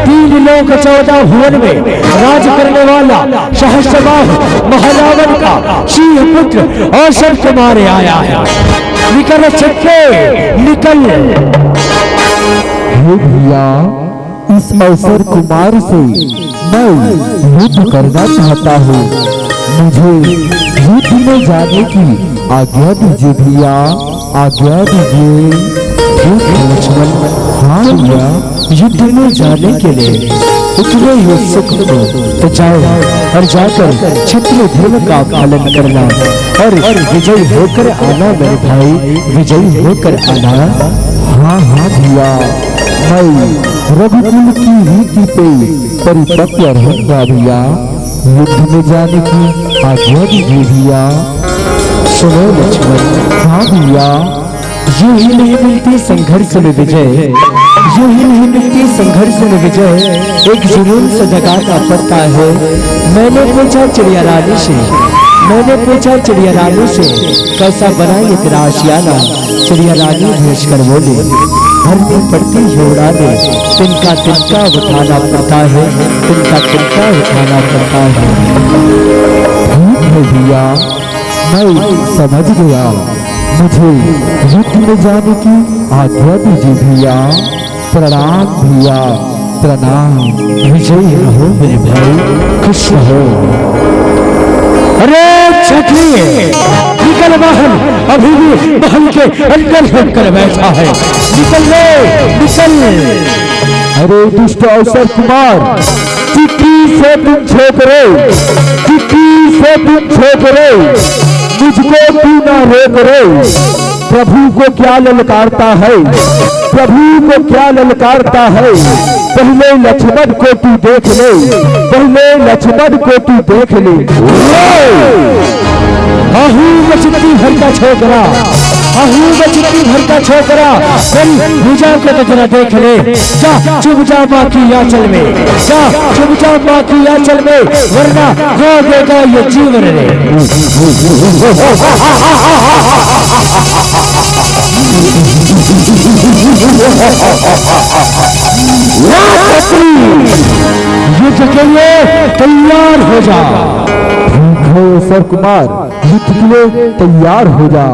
3 लोक 14 भुवन में राज करने वाला सहस्रबाह महारावण का सिंह पुत्र औसत कुमार आया है। निकल छक्के निकल। हे भैया, इस अवसर कुमार से मैं युद्ध करना चाहता हूँ। मुझे युद्ध में जाने की आज्ञा दीजिए भैया, आज्ञा दीजिए। लक्ष्मण, हाँ भैया, युद्ध में जाने के लिए उतने ही उत्सुक हो तो जाओ और जाकर क्षत्रिय धर्म का पालन करना और विजयी होकर आना मेरे भाई, विजयी होकर आना। हाँ हाँ भैया, मैं रघुकुल की रीति पे परिपक्व रहूंगा भैया। युद्ध में जाने की आज्ञा दीजिए भैया। सुनो लक्ष्मण, हाँ भैया, यूं ही नहीं मिलती संघर्ष में विजय, यूं ही नहीं मिलती संघर्ष में विजय, एक जुनून से जगाना पड़ता है। मैंने पूछा चिड़िया रानी से, मैंने पूछा चिड़िया रानी से, कैसा बना ये तेरा आशियाना? चिड़िया रानी भेज कर बोले, धरती पड़ती है उड़ाने, तिनका तिनका उठाना पड़ता है, तिनका तिनका उठाना पड़ता है। ठीक है भैया, मैं समझ गया। मुझे युद्ध में जाने की आज्ञा दीजिए भैया। प्रणाम भैया, प्रणाम। विजयी रहो मेरे भाई, खुश रहो। अरे क्षत्रिय, निकल बाहर, अभी भी महल के अंदर होकर बैठा है, निकल ले, निकल। अरे दुष्ट अवसर कुमार, चिट्ठी से तुम छोकरे, चिट्ठी से तुम छोकरे, मुझको तू ना रोक रे। प्रभु को क्या ललकारता है, प्रभु को क्या ललकारता है। पहले लक्ष्मण को तू देख ले, पहले लक्ष्मण को तू देख ले। आहू बचती भर का छोकरा, आहू बचती भर का छोकरा, भुजा को तो जरा देख ले। जा चुप जा माँ की आंचल में, जा चुप जा माँ की आंचल में, वरना खो देगा ये जीवन रे। युद्ध के लिए तैयार हो जा। ठीक है अवसर कुमार, युद्ध के लिए तैयार हो जा।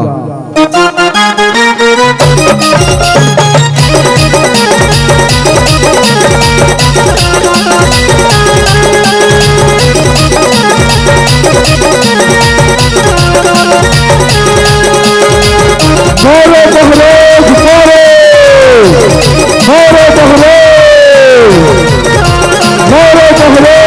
बोलो बहरोज बोलो, बोलो बहरोज, बोलो बहरोज बोलो।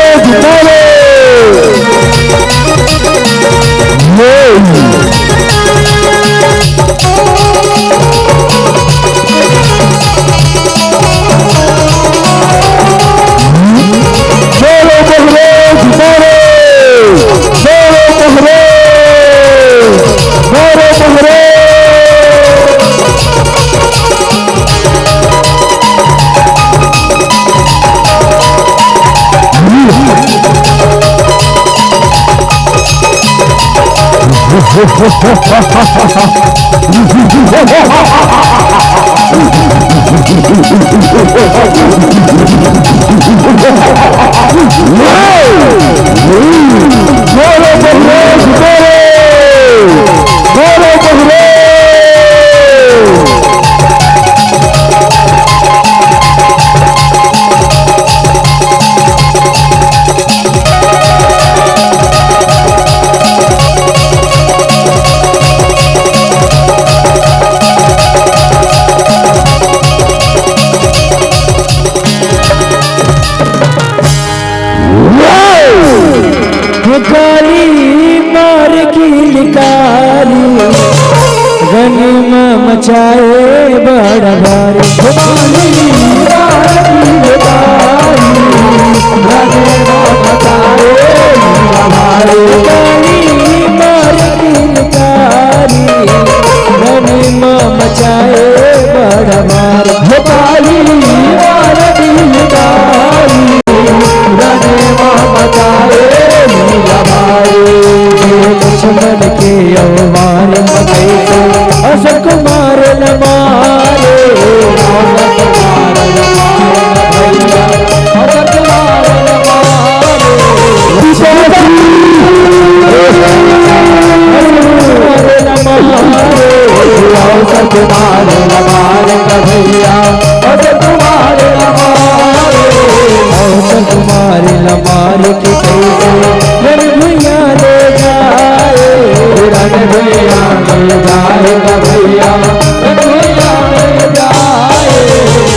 मचाए बड़ा भारी, मचाए बड़ा भारी, लक्ष्मण के अवमान असर कुमार न मारे, तुम्हारे लमारे की रण भैया ले जाए, रण भैया ले जाएगा भैया, रण भैया ले जाए।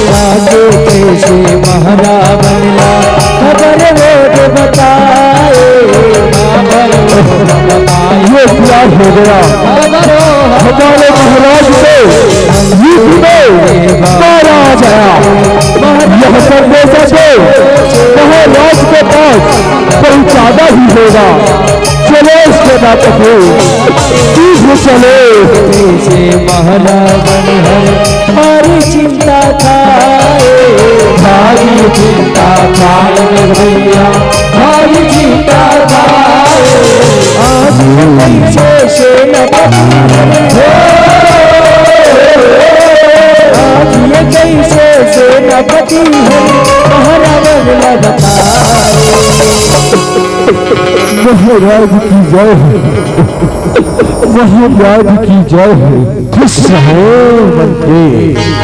राजे कैसे महारा बनला, चलेगा, चलो इसके नाटक पीछे चले। से महला बन हमारी चिंता खाए, भारी चिंता खाए भैया, भारी चिंता खाए। आज पीछे से आज ये कैसे सेनापति है हमारा बदला बताए। महाराज की जय है, महाराज की जय है। खुश रहो मंत्री,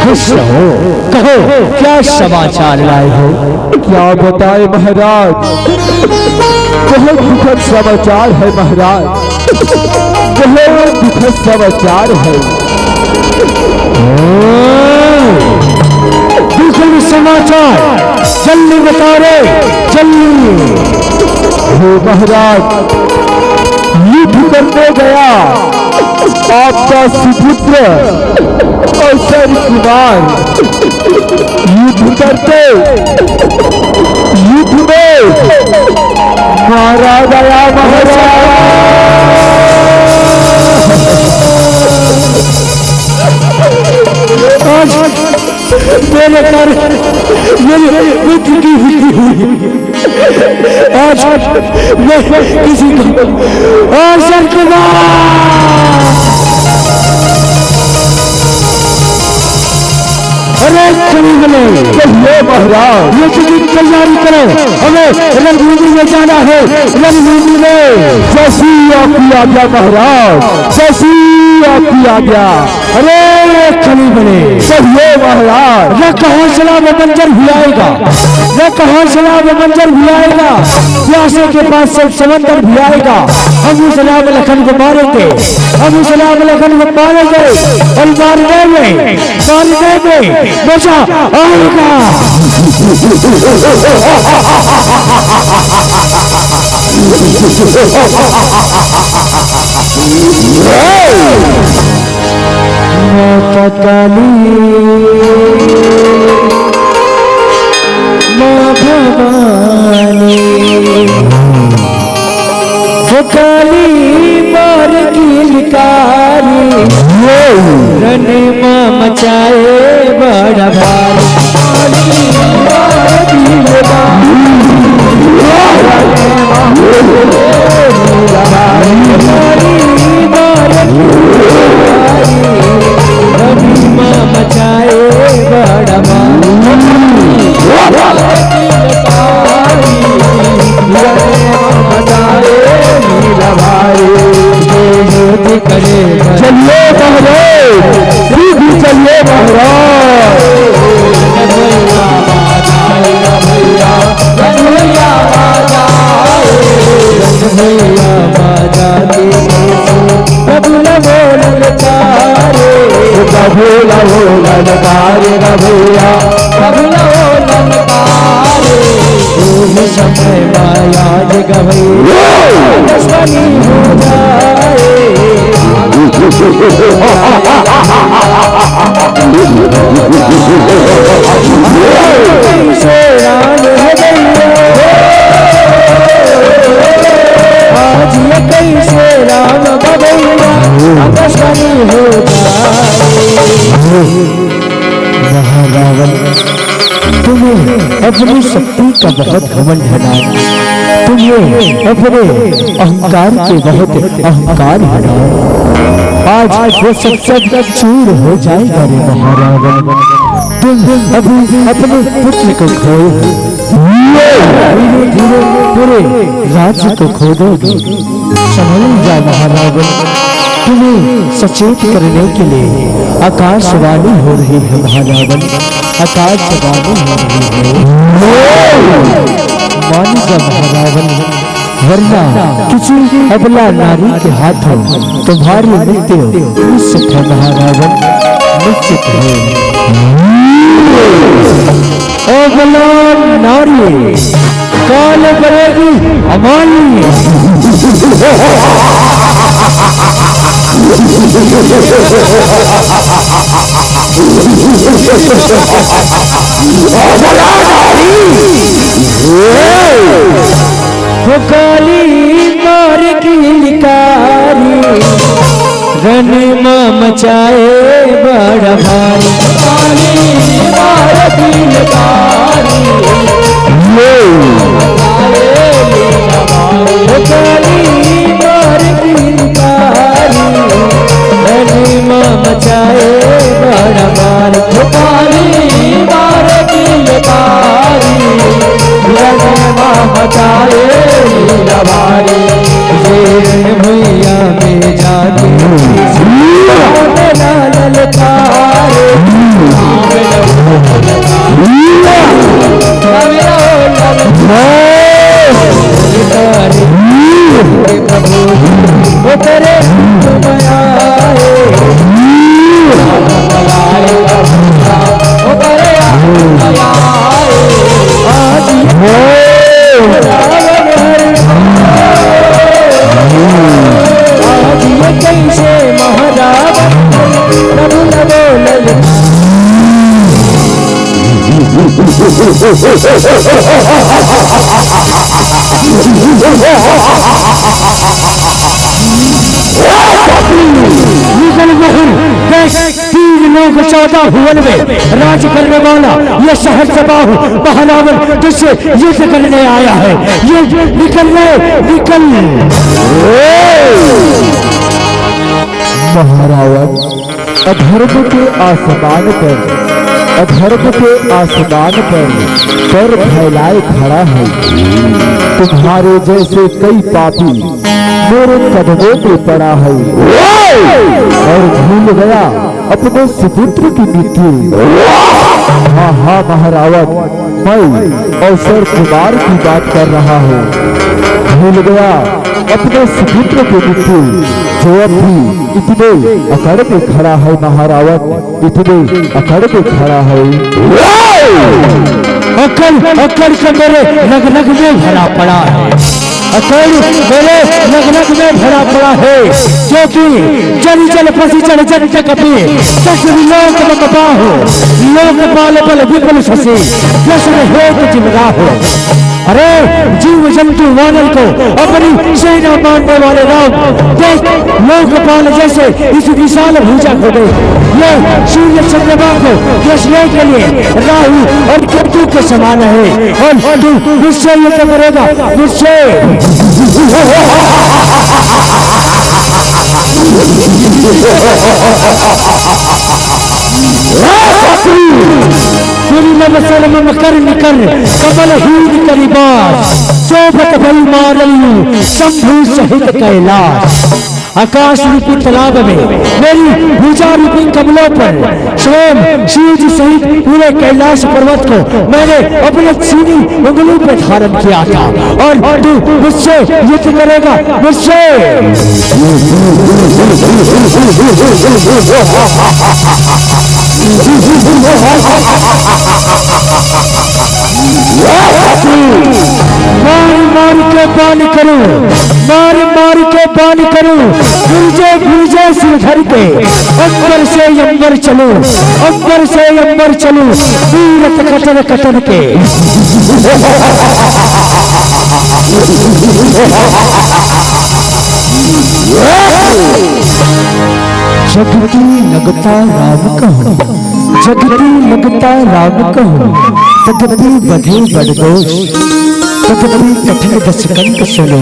खुश रहो। कहो क्या समाचार लाए हो? क्या बताए महाराज, बहुत दुखद समाचार है महाराज, बहुत दुखद समाचार है। दुखद समाचार जल्दी बता रे, जल्दी। हे महाराज, युद्ध करने गया आपका सुपुत्र कौशल कुमार, युद्ध करते युद्ध में मारा गया महाराज। आज मेरे कारण मेरे मित्र की मृत्यु हुई। आज मैं किसी को कौशल कुमार, अरे कहिए महाराज, ये की तैयारी करो, हमें रणभूमि में जाना है। रणभूमि में जैसी आपकी आज्ञा महाराज, जैसी आपकी आज्ञा। अरे खली बने कहिए महाराज। रख हौसला में बंजर भिलाएगा, रख हौसला में बंजर भिलाएगा, प्यासे के पास सब समंदर भिलाएगा। हम उस राम लखन को मारेंगे, हम उस राम लखन को मारेंगे और मारने में मजा आएगा। माता काली, माँ भवानी, वो काली मार की लिकारी, रण माँ मचाए बड़ा भारी। मचाए बड़ा चलिए महाराज, चलिए महाराज। भोला भोला ललकारे भैया, बबुला हो ललकारे, समय माया गवैया दुश्मनी हो जाए। कैसे राम है भैया, आज ये कैसे राम भैया दुश्मनी हो जाए। महारावण, तुम्हें अपनी शक्ति का बहुत घमंड है ना, तुम्हें अपने अहंकार के बहुत अहंकार है ना। आज वो सब चूर हो जाएगा रे महारावण। तुम अभी अपने पुत्र को खोए, धीरे धीरे पूरे राज्य को खो दोगे। संभल जा महारावण, तुम्हें सचेत करने के लिए आकाशवाणी हो रही है महारावण, आकाशवाणी हो रही है। मान जा महारावण, वरना किसी अबला नारी के हाथों तुम्हारी मृत्यु निश्चित है महारावण, निश्चित है। अबला नारी काल करेगी हमारी। वो काली रणमा मचाए बड़ा भारी रणमा मचाए बड़ा भारी मचाए भैया में जाके कैसे महारावण प्रभु न बोल तीन लोग 14 भुवन में राज करने वाला यह शहर सबाहु महारावण तुझसे युद्ध करने आया है। ये निकल महारावण अधर्म के आसमान पर सर फैलाए खड़ा है। तुम्हारे जैसे कई पापी मेरे कदमों पे पड़ा है और भूल गया अपने सुपुत्र की मृत्यु। हाँ महारावण, मैं अवसर कुमार की बात कर रहा हूँ। भूल गया अपने सुपुत्र की मृत्यु जो अब भी इतने अकड़ पे खड़ा है। महारावण इतने अकड़ पे खड़ा है। अकड़ से मेरे रग में भरा पड़ा है। अकड़ मेरे रग में भरा पड़ा है क्योंकि जल पसी चढ़ कपी लोकपाल बल विपुल शशि कृष्ण हेत जिमगा हो। अरे जीव जंतु वानर को अपनी सेना मानने वाले राम देख लोकपाल जैसे इस विशाल भूजा को दे। ये सूर्य चंद्रमा को देखने के लिए राहु और केतु के समान है और तू मुझसे युद्ध करेगा मुझसे। कर कमल हीर करिबास सोबत भई मारलू शंभु सहित कैलाश। आकाश रूपी तालाब में मेरी भुजा रूपी कमलों पर स्वयं शिव जी सहित पूरे कैलाश पर्वत को मैंने अपने सीनी उंगली पे धारण किया था और तू मुझसे युद्ध करेगा मुझसे। मार के पानी करूं मार के पानी करूं गुर्जे सिरधर के अंबर से अंबर चलूं तीरथ कटन के। जगती लगता राम कहूं तदपि बधे बड़दोष तदपि कठिन दशकंक सुनो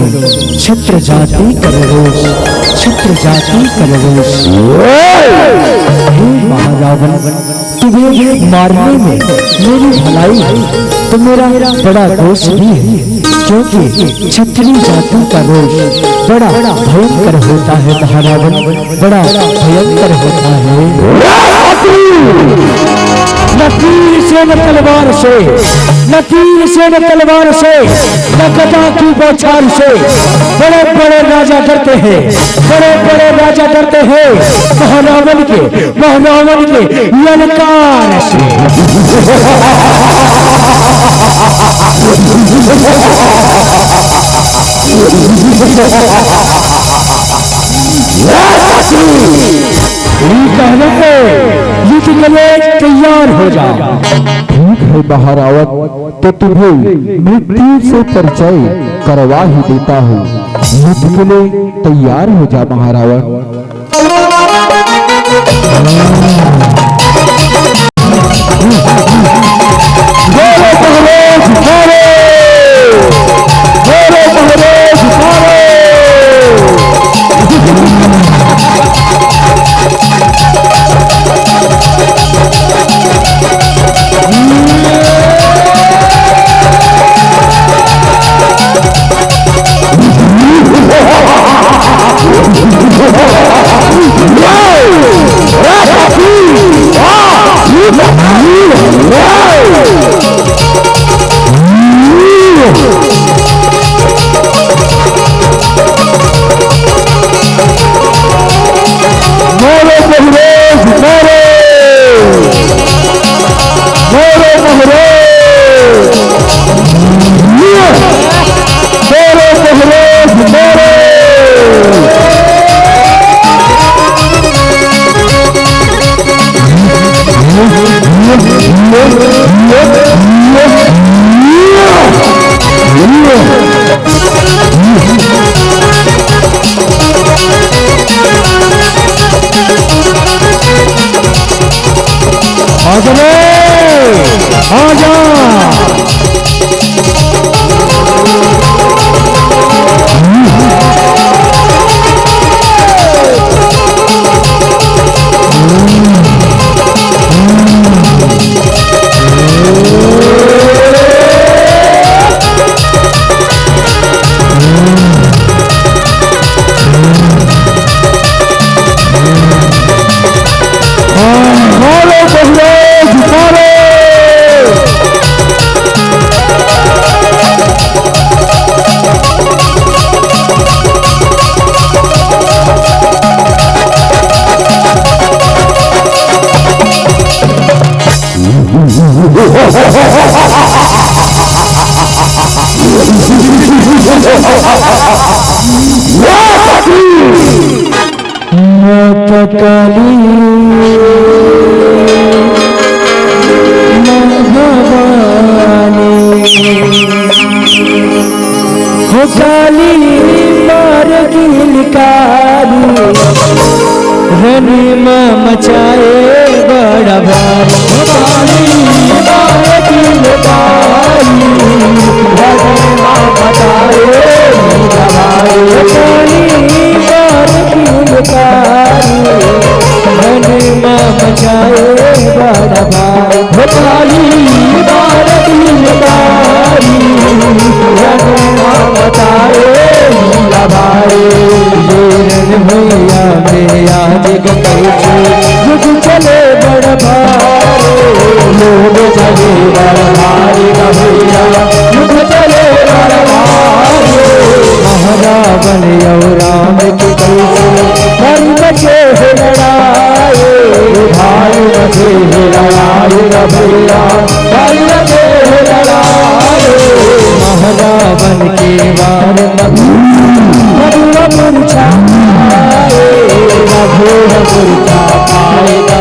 क्षत्र जाति कर रोष। हे महारावण, तुम्हें मारने में मेरी भलाई है तो मेरा बड़ा दोष भी है क्योंकि क्षत्रिय जाति का रोष बड़ा भयंकर होता है। महारावण बड़ा भयंकर होता है। न तीर से न तलवार से न गदा की बौछार से बड़े बड़े राजा डरते हैं महारावण के ललकार से। युद्ध के लिए तैयार हो जाओ। ठीक है महारावण, तो तुम्हें मृत्यु से परिचय करवा ही देता हूँ। युद्ध के लिए तैयार हो जा महारावण। मचाए बड़ा भारी भैया में आज युग चले बड़ भारे लोग चले बड़ भारे भैया युग चले बड़ भारे महारावण और राम की कैसे बचे लड़ाए भाई बचे लड़ाए भैया भाई बचे लड़ाए महारावण के वार मधुर मूर्छा मधुर मूर्छा पाएगा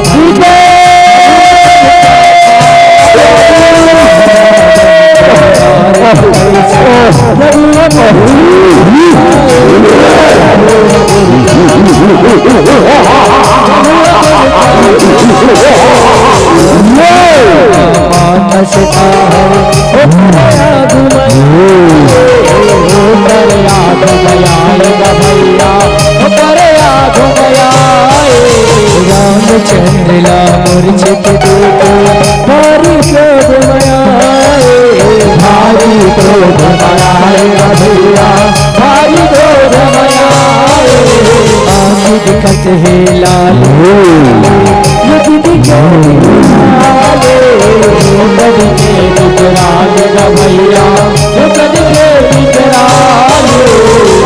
चंद्रला मूर्छित देखो भारी क्रोध मयाए भारी क्रोध मयाए भैया भारी क्रोध मयाए आंख दिखत है लाल युग दिखे लाले युग दिखे विकराल भैया युग दिखे विकराल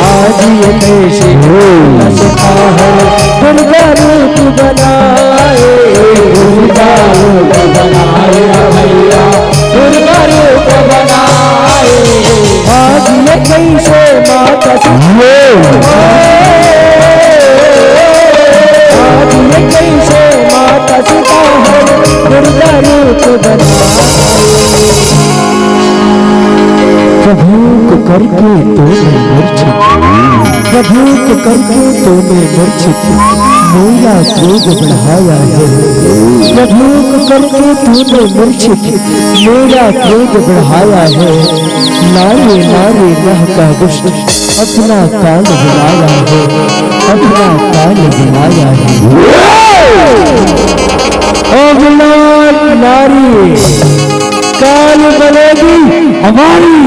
आज ये कैसे हंसता है दुर्गा रूप बनाए दुर्गा रूप बनाए भैया दुर्गा रूप बनाए आज ये कैसे माता आज ये कैसे माता सीता है दुर्गा रूप बनाए प्रभु को करके तो मूर्छित भूख करके तूने मूर्छित मेरा क्रोध बढ़ाया है। भूख करके तूने मूर्छित मेरा क्रोध बढ़ाया है। नारे नारे नह का दुष्ट अपना काल बुलाया है, अपना काल बुलाया है। अवलाद नारी काल बनेगी हमारी।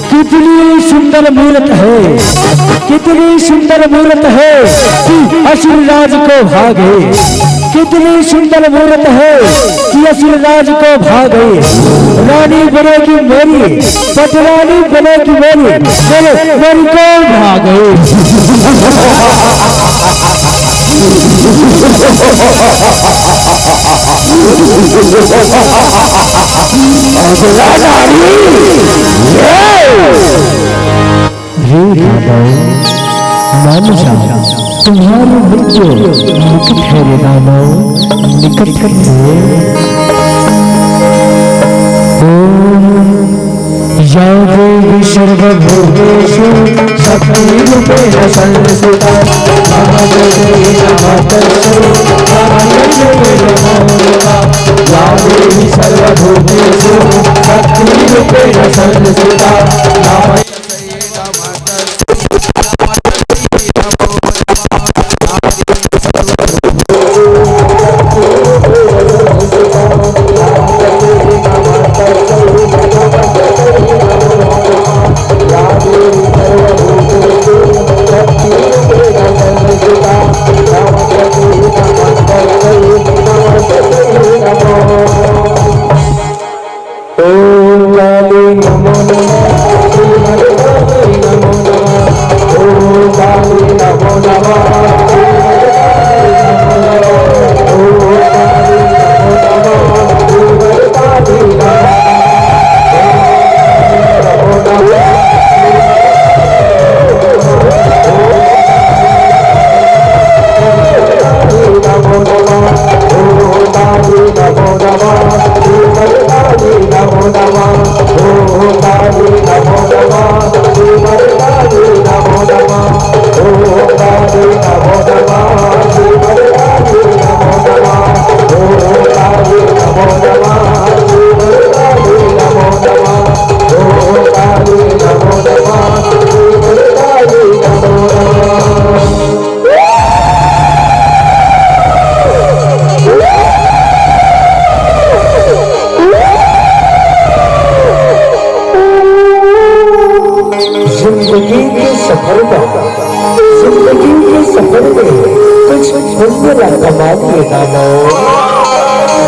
कितनी सुंदर मूर्त है, कितनी सुंदर मूर्त है कि असुर राज को भागे। कितनी सुंदर मूर्त है कि असुर राज को भागे। रानी बनेगी मेरी, पटरानी बनेगी मेरी, मेरी को भागे। मानुषा तुम्हारी मृत्यु निकट है रे दानव, निकट है। या देवी सर्वभूतेषु शक्तिरूपेण संस्थिता नमस्ते नमस्तस्यै नमस्ते नमो। या देवी सर्वभूतेषु शक्तिरूपेण संस्थिता नमस्ते।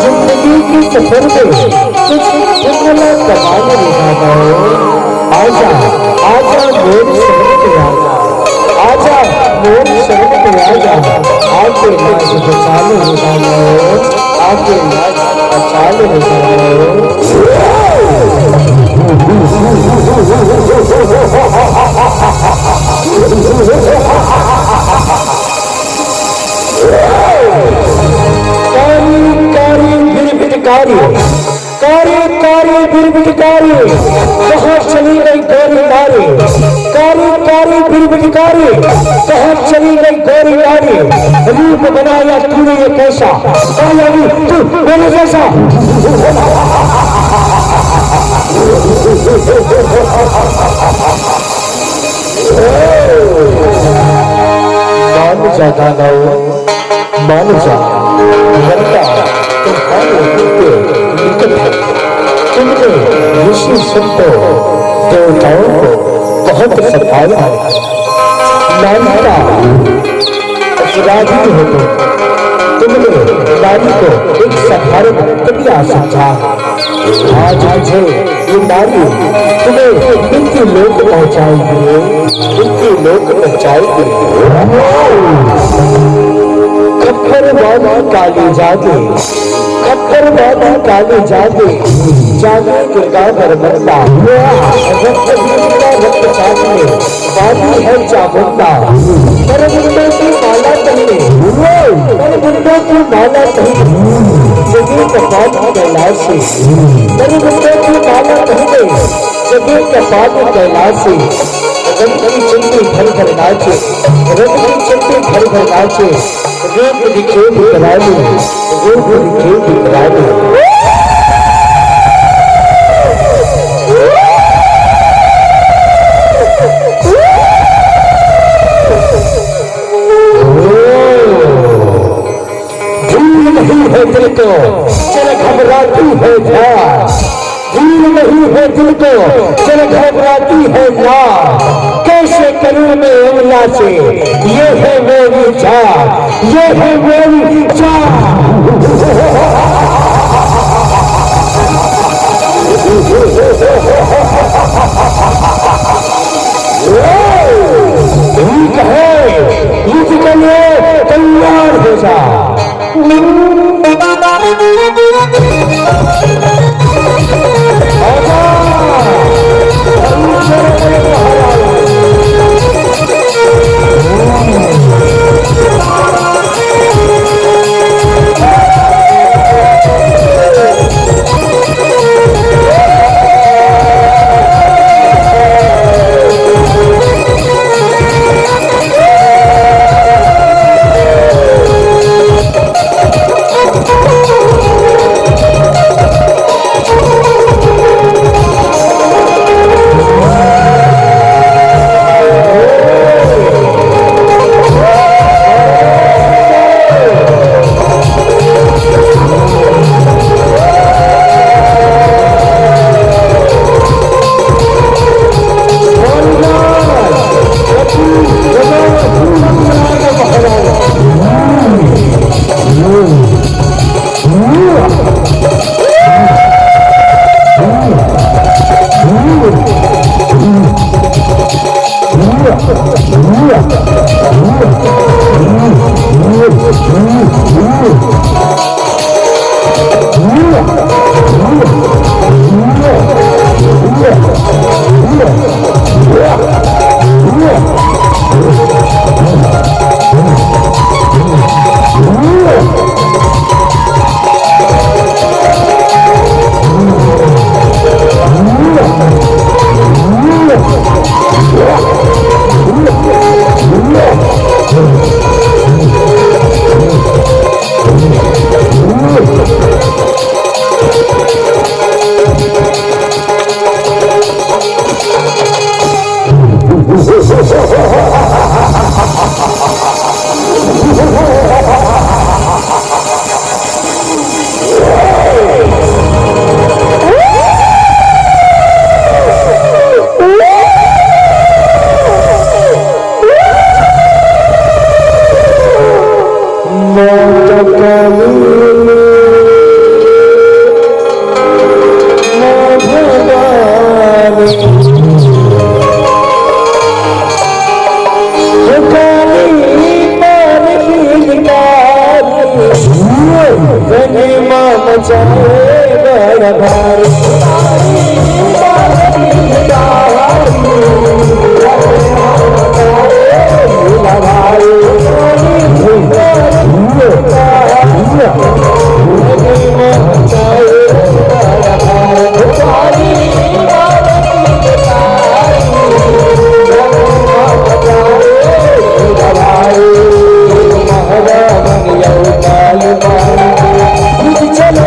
जिंदगी के सफर में कुछ जंगला कमाने लगा। आजा आजा मोर शरण में आजा, आजा मोर शरण में आजा। आके लाज बचाले लगाओ, आके लाज बचाले लगाओ। कारी कारी बिरबिटकारी कहाँ चली गई गोरी नारी। कारी कारी बिरबिटकारी कहाँ चली गई गोरी नारी। रूप बनाया तूने ये कैसा, आया तू मेरे जैसा। मान जा दानव, मान जा लड़का तुम्हारे निकट है। तुमने ऋषि संतों देवताओं को बहुत सताया है। नायिका अपराधी हो तुमने नारी को एक साधारण कन्या समझा। आज मुझे ये नारी तुम्हें मृत्यु लोक पहुंचाएगी, मृत्यु लोक पहुंचाएगी। खप्पर वाली काली जागे, खप्पर वाली काली जागे, जागे के गागर बनता रक्त चाटने लागी है चामुंडा, कर मुंडे की माला पहने, कर मुंडे की माला पहने, जगे कपाल कैलाश से, कर मुंडे की माला पहने, जगे कपाल कैलाश से, रंग की चिंटी भर भर नाचे, रंग की चिंटी भर भर नाचे, रूप दिखे दिखलाने, रूप दिखे दिखलाने। दिल को चल घबराती है जान, भूल नहीं है दिल को चल घबराती है जान, कैसे करूं मैं उमला से, ये है मेरी जान, ये है मेरी जान। ठीक है, युद्ध के लिए तैयार हो जा। चलो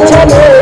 चले